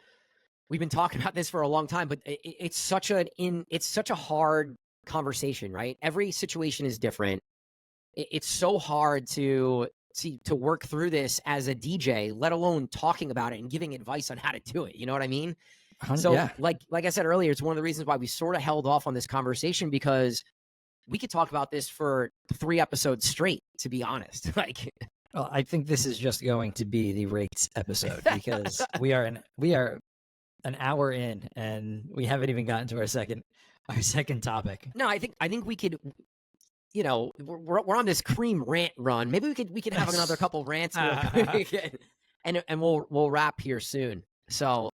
we've been talking about this for a long time, but it's such a hard conversation, right? Every situation is different. It's so hard to work through this as a DJ, let alone talking about it and giving advice on how to do it. You know what I mean? So like I said earlier, it's one of the reasons why we sort of held off on this conversation, because we could talk about this for 3 episodes straight, to be honest. Like, well, I think this is just going to be the rates episode because we are an hour in and we haven't even gotten to our second topic. No, I think we could, you know, we're on this Cream rant run. Maybe we could have another couple rants and we'll wrap here soon. So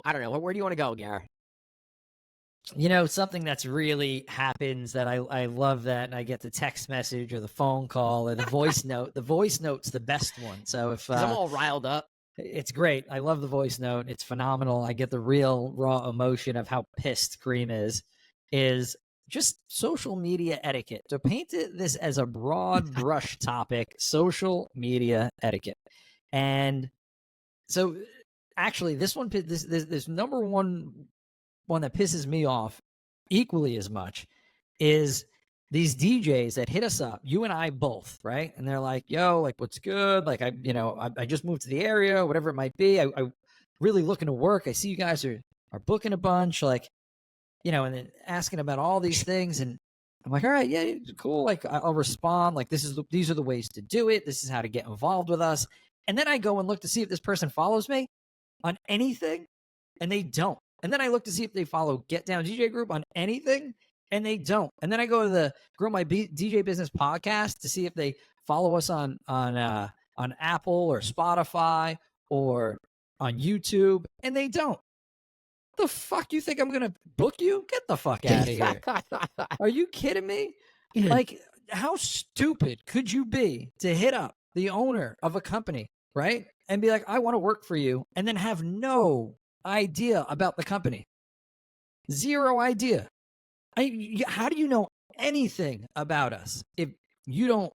I don't know. Where do you want to go, Gar? You know, something that's really happens that I love that, and I get the text message or the phone call or the voice note. The voice note's the best one. So if I'm all riled up, it's great. I love the voice note. It's phenomenal. I get the real raw emotion of how pissed Cream is just social media etiquette. To paint this as a broad brush topic, social media etiquette. And so actually this number one that pisses me off equally as much is these DJs that hit us up, you and I both, right? And they're like, "Yo, like, what's good? Like, I just moved to the area, whatever it might be. I really looking to work. I see you guys are booking a bunch, like, you know," and then asking about all these things. And I'm like, "All right, yeah, cool. Like, I'll respond. Like, these are the ways to do it. This is how to get involved with us." And then I go and look to see if this person follows me on anything, and they don't. And then I look to see if they follow Get Down DJ Group on anything, and they don't. And then I go to the Grow My DJ Business podcast to see if they follow us on Apple or Spotify or on YouTube, and they don't. The fuck you think I'm gonna book you? Get the fuck out of here! Are you kidding me? Like, how stupid could you be to hit up the owner of a company, right? And be like, I want to work for you, and then have no idea about the company. Zero idea. How do you know anything about us if you don't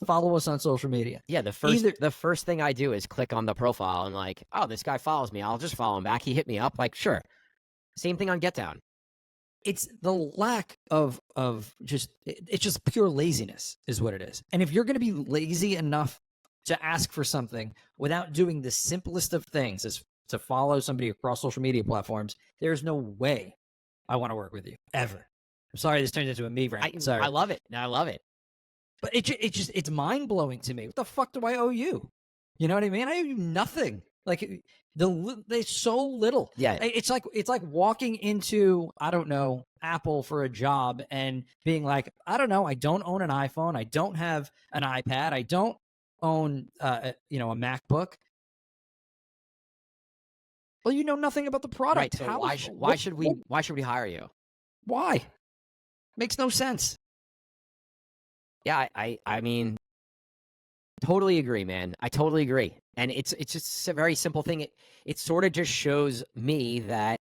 follow us on social media? Yeah, the first thing I do is click on the profile and like, oh, this guy follows me. I'll just follow him back. He hit me up. Like, sure. Same thing on Get Down. It's the lack of just, it's just pure laziness is what it is. And if you're going to be lazy enough to ask for something without doing the simplest of things, is to follow somebody across social media platforms, there's no way I want to work with you ever. I'm sorry this turned into a me rant. Sorry. I love it. I love it. But it's mind blowing to me. What the fuck do I owe you? You know what I mean? I owe you nothing. Like there's so little. Yeah. It's like walking into, I don't know, Apple for a job and being like, I don't know, I don't own an iPhone, I don't have an iPad, I don't own a MacBook. Well, you know nothing about the product. Right. So why should we hire you? Why? Makes no sense. Yeah, I mean, totally agree, man. I totally agree. And it's just a very simple thing. It sort of just shows me that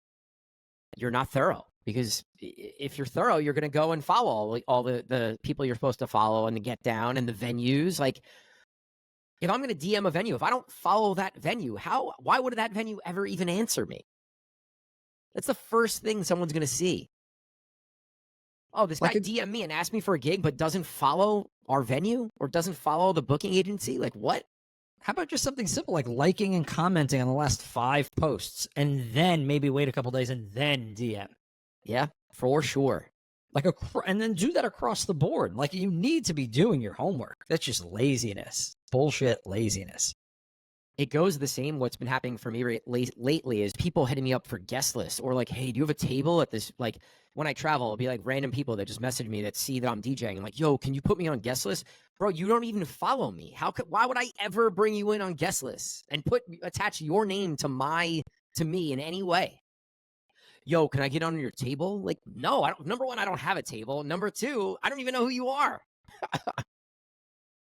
you're not thorough, because if you're thorough, you're going to go and follow all the people you're supposed to follow and the Get Down and the venues. Like, if I'm going to DM a venue, if I don't follow that venue, why would that venue ever even answer me? That's the first thing someone's going to see. Oh, this guy DM me and asked me for a gig, but doesn't follow our venue or doesn't follow the booking agency? Like, what? How about just something simple like liking and commenting on the last 5 posts, and then maybe wait a couple days and then DM? Yeah, for sure. And then do that across the board. Like, you need to be doing your homework. That's just laziness. Bullshit laziness. It goes the same. What's been happening for me lately is people hitting me up for guest lists, or like, hey, do you have a table at this? Like, when I travel, it'll be like random people that just message me that see that I'm DJing and like, yo, can you put me on guest list? Bro, you don't even follow me. Why would I ever bring you in on guest lists and attach your name to me in any way? Yo, can I get on your table? Like, no, I don't. Number one, I don't have a table. Number two, I don't even know who you are.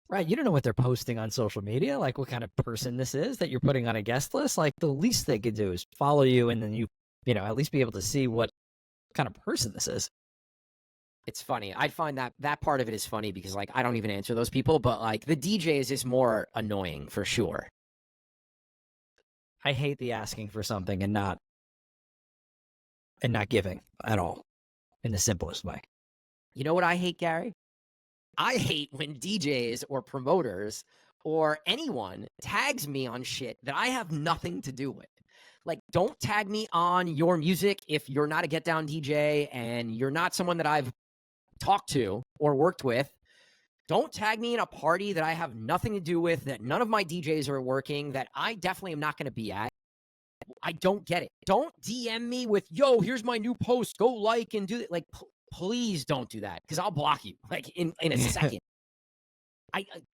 Right, you don't know what they're posting on social media, like what kind of person this is that you're putting on a guest list. Like, the least they could do is follow you, and then you at least be able to see what kind of person this is. It's funny. I find that part of it is funny because, like, I don't even answer those people, but like the DJs is more annoying for sure. I hate the asking for something and not giving at all, in the simplest way. You know what I hate, Gary? I hate when DJs or promoters or anyone tags me on shit that I have nothing to do with. Like, don't tag me on your music if you're not a Get Down DJ and you're not someone that I've talked to or worked with. Don't tag me in a party that I have nothing to do with, that none of my DJs are working, that I definitely am not going to be at. I don't get it. Don't DM me with, yo, here's my new post. Go like and do it. Like, please don't do that, because I'll block you like in a second.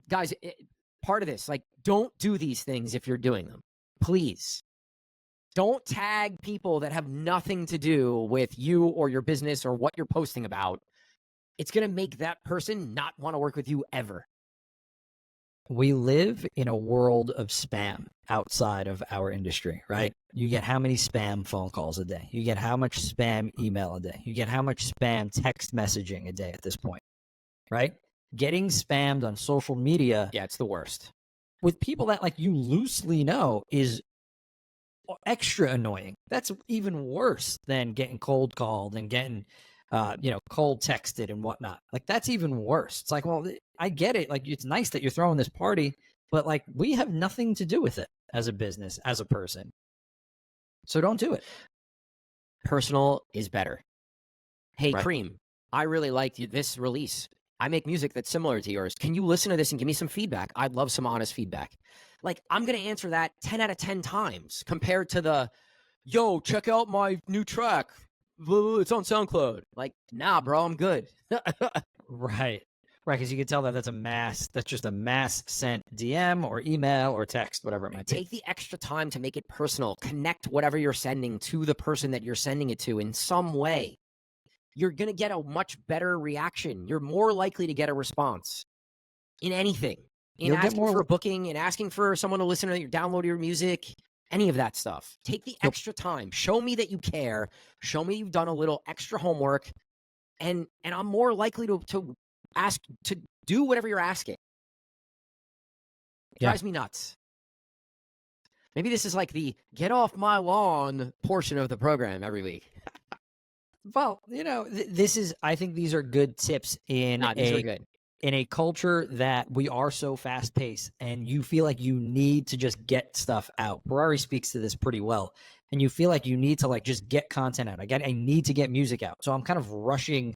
Guys, part of this, like, don't do these things if you're doing them. Please. Don't tag people that have nothing to do with you or your business or what you're posting about. It's going to make that person not want to work with you ever. We live in a world of spam outside of our industry, right? You get how many spam phone calls a day? You get how much spam email a day? You get how much spam text messaging a day at this point, right? Getting spammed on social media. Yeah, it's the worst. With people that, like, you loosely know is extra annoying. That's even worse than getting cold called and getting cold texted and whatnot. Like, that's even worse. It's like, well, I get it. Like, it's nice that you're throwing this party, but like, we have nothing to do with it as a business, as a person. So don't do it. Personal is better. Hey, Right. Cream, I really liked this release. I make music that's similar to yours. Can you listen to this and give me some feedback? I'd love some honest feedback. Like, I'm going to answer that 10 out of 10 times compared to the, yo, check out my new track. It's on SoundCloud. Like, nah, bro, I'm good. Right. Because you can tell that that's just a mass sent DM or email or text, whatever it might be. Take the extra time to make it personal. Connect whatever you're sending to the person that you're sending it to in some way. You're going to get a much better reaction. You're more likely to get a response in anything. in You'll get asking for more. a booking and asking for someone to listen to your download your music, any of that stuff. Take the extra time. Show me that you care. Show me you've done a little extra homework, and I'm more likely to ask to do whatever you're asking. It drives me nuts. Maybe this is like the get off my lawn portion of the program every week. Well, this is. I think these are good tips in These are good. in a culture that we are so fast paced, and you feel like you need to just get stuff out. Ferrari speaks to this pretty well, and you feel like you need to like just get content out. I need to get music out, so I'm kind of rushing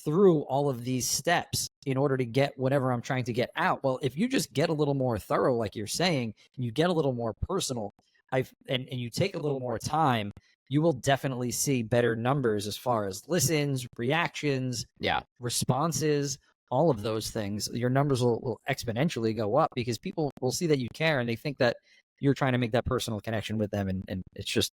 through all of these steps in order to get whatever I'm trying to get out. Well, if you just get a little more thorough, like you're saying, you get a little more personal, and you take a little more time, you will definitely see better numbers as far as listens, reactions, responses, all of those things. Your numbers will exponentially go up because people will see that you care and they think that you're trying to make that personal connection with them. And that's just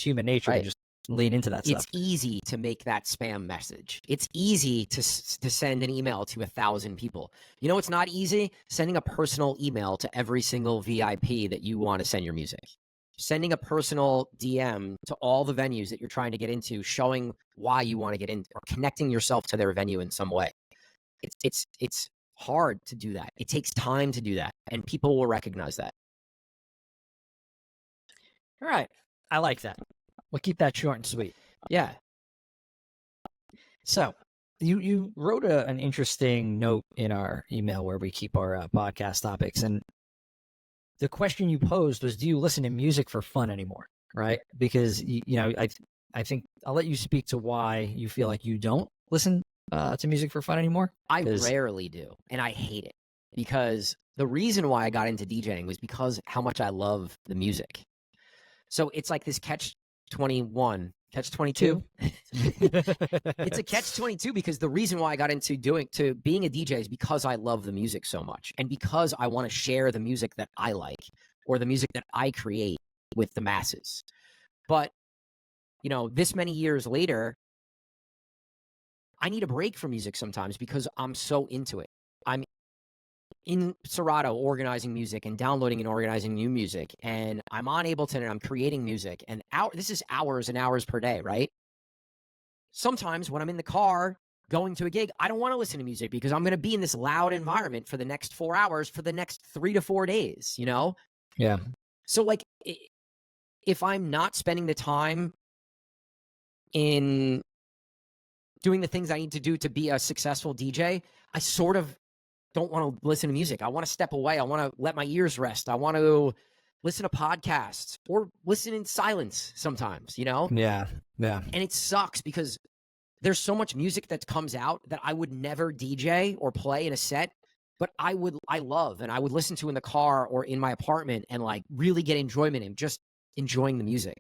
human nature to just lean into that stuff. It's easy to make that spam message. It's easy to send an email to 1,000 people. You know, it's not easy sending a personal email to every single VIP that you want to send your music. Sending a personal DM to all the venues that you're trying to get into, showing why you want to get in, or connecting yourself to their venue in some way. It's hard to do that. It takes time to do that, and people will recognize that. All right. I like that. We'll keep that short and sweet. Yeah. So you wrote an interesting note in our email where we keep our podcast topics, and the question you posed was, do you listen to music for fun anymore? Right? Because, I think I'll let you speak to why you feel like you don't listen to music for fun anymore. I rarely do, and I hate it, because the reason why I got into DJing was because how much I love the music. So it's like this catch-22. It's a catch-22 because the reason why I got into being a DJ is because I love the music so much, and because I want to share the music that I like, or the music that I create, with the masses. But, this many years later, I need a break from music sometimes because I'm so into it. I'm in Serato organizing music and downloading and organizing new music, and I'm on Ableton and I'm creating music, and this is hours and hours per day, right? Sometimes when I'm in the car going to a gig, I don't want to listen to music because I'm going to be in this loud environment for the next 4 hours for the next 3 to 4 days, Yeah. So like, if I'm not spending the time in doing the things I need to do to be a successful DJ, I sort of don't want to listen to music. I want to step away. I want to let my ears rest. I want to listen to podcasts or listen in silence sometimes, Yeah. And it sucks because there's so much music that comes out that I would never DJ or play in a set, but I love, and I would listen to in the car or in my apartment and like really get enjoyment in just enjoying the music.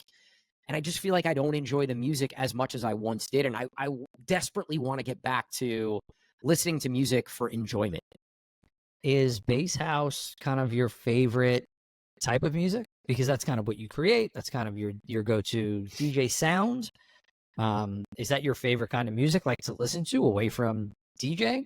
And I just feel like I don't enjoy the music as much as I once did. And I desperately want to get back to listening to music for enjoyment. Is bass house kind of your favorite type of music? Because that's kind of what you create. That's kind of your go-to DJ sound. Is that your favorite kind of music, like to listen to away from DJ?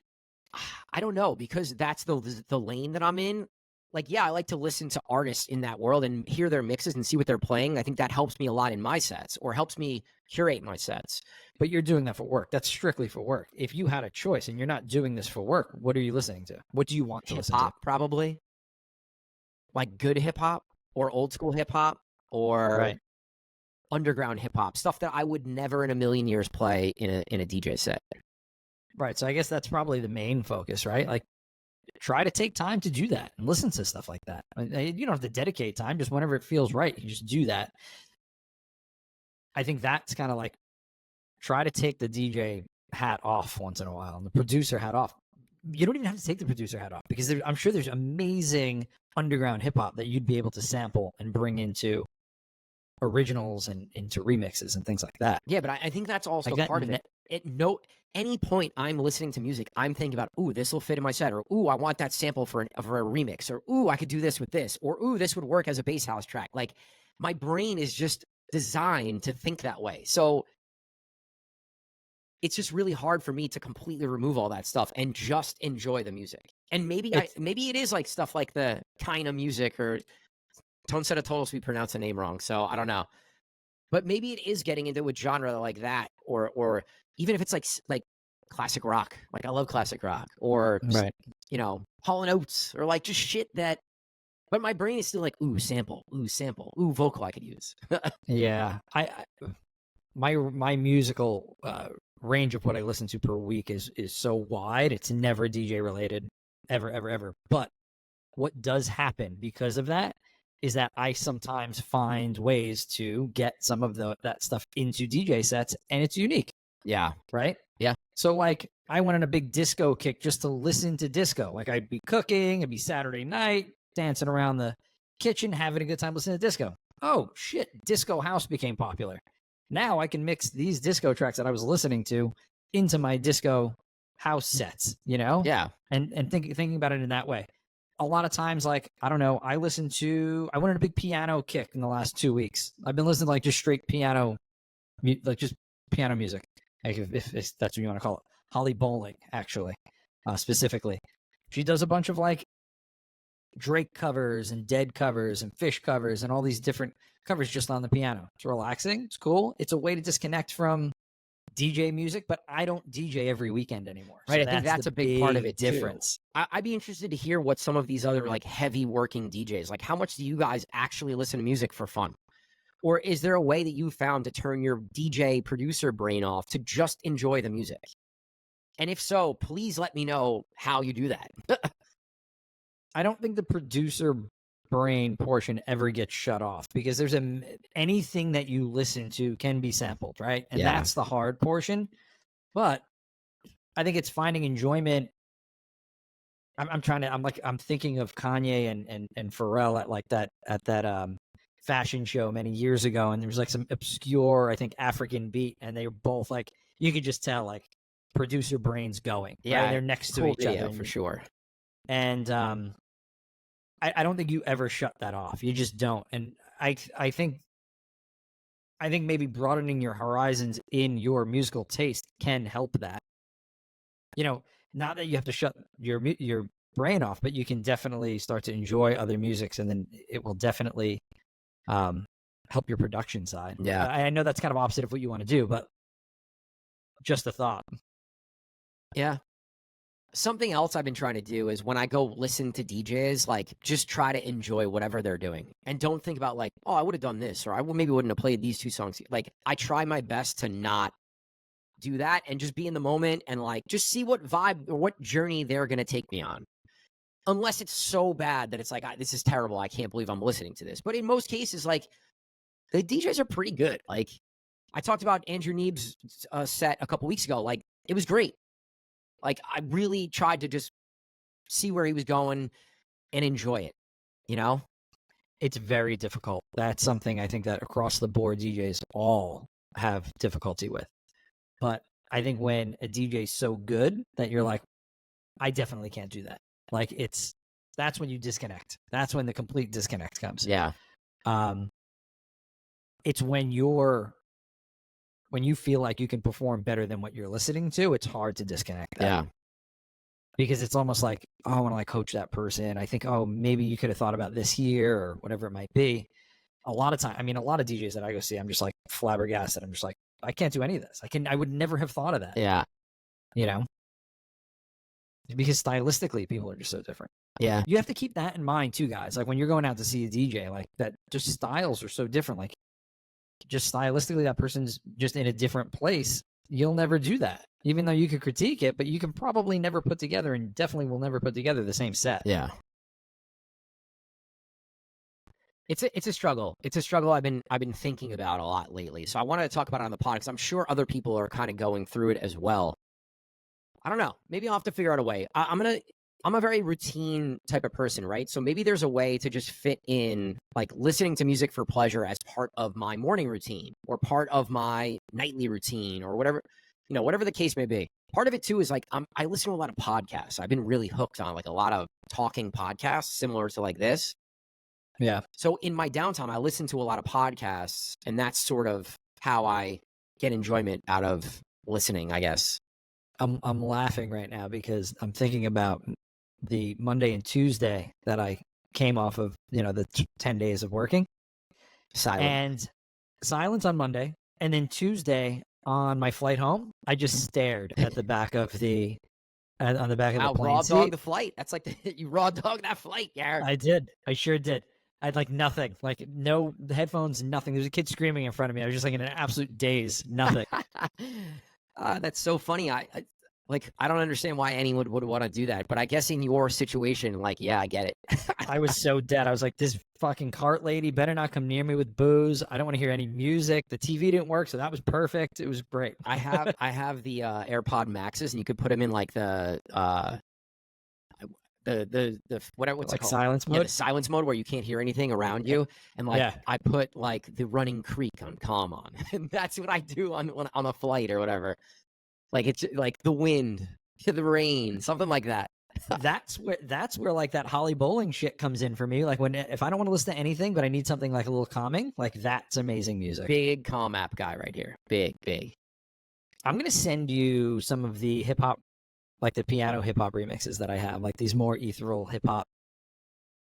I don't know, because that's the lane that I'm in. Like, yeah, I like to listen to artists in that world and hear their mixes and see what they're playing. I think that helps me a lot in my sets, or helps me curate my sets. But you're doing that for work. That's strictly for work. If you had a choice and you're not doing this for work, what are you listening to? What do you want to listen to? Hip-hop, probably. Like good hip-hop, or old school hip-hop, or underground hip-hop. Stuff that I would never in a million years play in a DJ set. Right. So I guess that's probably the main focus, right? Like, try to take time to do that and listen to stuff like that. You don't have to dedicate time, just whenever it feels right, you just do that. I think that's kind of like, try to take the DJ hat off once in a while and the producer hat off. You don't even have to take the producer hat off, because I'm sure there's amazing underground hip hop that you'd be able to sample and bring into originals and into remixes and things like that. Yeah, but I think that's also like part of it. At any point I'm listening to music, I'm thinking about, ooh, this will fit in my set, or ooh, I want that sample for a remix, or ooh, I could do this with this, or ooh, this would work as a bass house track. Like, my brain is just designed to think that way. So it's just really hard for me to completely remove all that stuff and just enjoy the music. And maybe maybe it is like stuff like the kind of music, or Tone said it told us we pronounced the name wrong, so I don't know. But maybe it is getting into a genre like that, or even if it's like classic rock. Like I love classic rock, or Right. Hall and Oates, or like just shit that. But my brain is still like, ooh, sample, ooh, vocal I could use. Yeah. My musical range of what I listen to per week is so wide. It's never DJ related, ever. But what does happen because of that is that I sometimes find ways to get some of that stuff into DJ sets, and it's unique. Yeah. Right? Yeah. So like I went on a big disco kick just to listen to disco. Like I'd be cooking, it'd be Saturday night, dancing around the kitchen, having a good time listening to disco. Oh shit, disco house became popular. Now I can mix these disco tracks that I was listening to into my disco house sets, Yeah. and thinking about it in that way. A lot of times, like, I don't know, I went on a big piano kick in the last 2 weeks. I've been listening to like just straight piano, like just piano music, like if that's what you want to call it. Holly Bowling, actually, specifically. She does a bunch of like Drake covers and Dead covers and Fish covers and all these different covers just on the piano. It's relaxing. It's cool. It's a way to disconnect from DJ music, but I don't DJ every weekend anymore. Right. So I think that's a big part of it difference. Too. I'd be interested to hear what some of these other like heavy working DJs, like how much do you guys actually listen to music for fun? Or is there a way that you found to turn your DJ producer brain off to just enjoy the music? And if so, please let me know how you do that. I don't think the producer brain portion ever gets shut off because there's anything that you listen to can be sampled, right? And that's the hard portion. But I think it's finding enjoyment. I'm thinking of Kanye and Pharrell at that fashion show many years ago, and there was like some obscure, I think, African beat, and they were both like, you could just tell like producer brains going. Yeah, right? They're next to each other for sure. And I don't think you ever shut that off. You just don't. And I think maybe broadening your horizons in your musical taste can help that. Not that you have to shut your brain off, but you can definitely start to enjoy other musics, and then it will definitely help your production side. Yeah. I know that's kind of opposite of what you want to do, but just a thought. Yeah. Something else I've been trying to do is when I go listen to DJs, like just try to enjoy whatever they're doing and don't think about like, oh, I would have done this, or I maybe wouldn't have played these two songs. Like I try my best to not do that and just be in the moment and like just see what vibe or what journey they're going to take me on. Unless it's so bad that it's like, this is terrible. I can't believe I'm listening to this. But in most cases, like the DJs are pretty good. Like I talked about Andrew Neeb's set a couple weeks ago. Like it was great. Like I really tried to just see where he was going and enjoy it, It's very difficult. That's something I think that across the board DJs all have difficulty with. But I think when a DJ is so good that you're like, I definitely can't do that. Like that's when you disconnect. That's when the complete disconnect comes. Yeah. It's when you feel like you can perform better than what you're listening to, it's hard to disconnect that. Yeah. Because it's almost like, oh, I want to like coach that person. I think, oh, maybe you could have thought about this here or whatever it might be. A lot of DJs that I go see, I'm just like flabbergasted. I'm just like, I can't do any of this. I would never have thought of that. Yeah. Because stylistically, people are just so different. Yeah. You have to keep that in mind too, guys. Like when you're going out to see a DJ, like that, just styles are so different. Like just stylistically, that person's just in a different place. You'll never do that, even though you could critique it, but you can probably never put together, and definitely will never put together the same set. Yeah. It's a struggle. It's a struggle I've been thinking about a lot lately. So I wanted to talk about it on the pod because I'm sure other people are kind of going through it as well. I don't know. Maybe I'll have to figure out a way. I'm a very routine type of person, right? So maybe there's a way to just fit in like listening to music for pleasure as part of my morning routine or part of my nightly routine or whatever, whatever the case may be. Part of it too is like I listen to a lot of podcasts. I've been really hooked on like a lot of talking podcasts similar to like this. Yeah. So in my downtime, I listen to a lot of podcasts, and that's sort of how I get enjoyment out of listening, I guess. I'm laughing right now because I'm thinking about the Monday and Tuesday that I came off of, the 10 days of working. Silent. And silence on Monday. And then Tuesday on my flight home, I just stared at the back of the on the back of the plane raw seat. dog the flight. That's like you raw dog that flight, Garrett. I did. I sure did. I had like nothing, like no headphones, nothing. There was a kid screaming in front of me. I was just like in an absolute daze, nothing. That's so funny. I don't understand why anyone would want to do that, but I guess in your situation, like, yeah, I get it. I was so dead. I was like, this fucking cart lady better not come near me with booze. I don't want to hear any music. The TV didn't work, so that was perfect. It was great. I have the AirPod Maxes, and you could put them in like the whatever, what's like it called? Silence mode. Yeah, the silence mode where you can't hear anything around you, and like I put like the running creek on calm on, and that's what I do on a flight or whatever. Like it's like the wind, the rain, something like that. That's where like that Holly Bowling shit comes in for me. Like if I don't want to listen to anything, but I need something like a little calming, like that's amazing music. Big calm app guy right here. Big. I'm gonna send you some of the hip hop, like the piano hip hop remixes that I have, like these more ethereal hip hop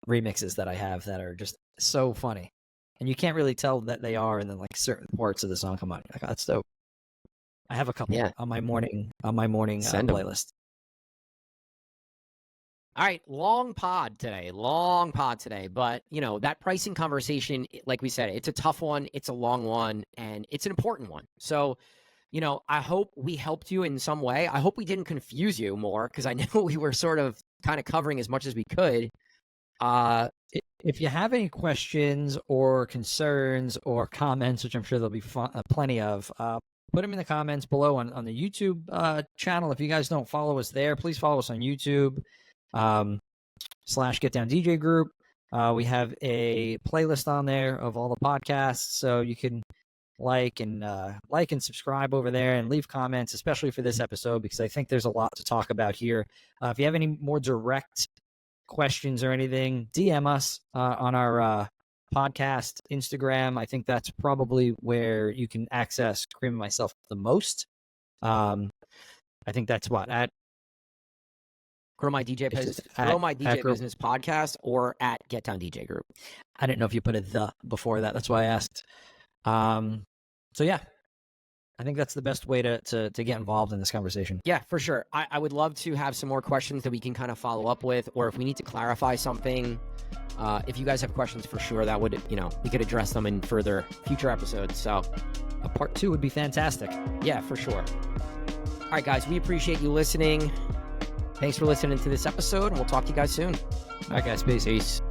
remixes that I have that are just so funny, and you can't really tell that they are, and then like certain parts of the song come on, like, oh, that's dope. I have a couple on my morning playlist. All right, long pod today, but that pricing conversation, like we said, it's a tough one, it's a long one, and it's an important one. So, I hope we helped you in some way. I hope we didn't confuse you more, because I know we were sort of kind of covering as much as we could. If you have any questions or concerns or comments, which I'm sure there'll be plenty of, put them in the comments below on the YouTube channel. If you guys don't follow us there, please follow us on YouTube /Get Down DJ Group. We have a playlist on there of all the podcasts, so you can like and subscribe over there and leave comments, especially for this episode, because I think there's a lot to talk about here. If you have any more direct questions or anything, DM us on our podcast Instagram. I think that's probably where you can access Cream and myself the most. I think that's at Grow My DJ Business podcast, or at Get Down DJ Group. I didn't know if you put a the before that. That's why I asked. So yeah, I think that's the best way to get involved in this conversation. Yeah, for sure. I would love to have some more questions that we can kind of follow up with, or if we need to clarify something. If you guys have questions, for sure, that would, we could address them in future episodes. So a part 2 would be fantastic. Yeah, for sure. All right, guys, we appreciate you listening. Thanks for listening to this episode, and we'll talk to you guys soon. All right, guys, peace.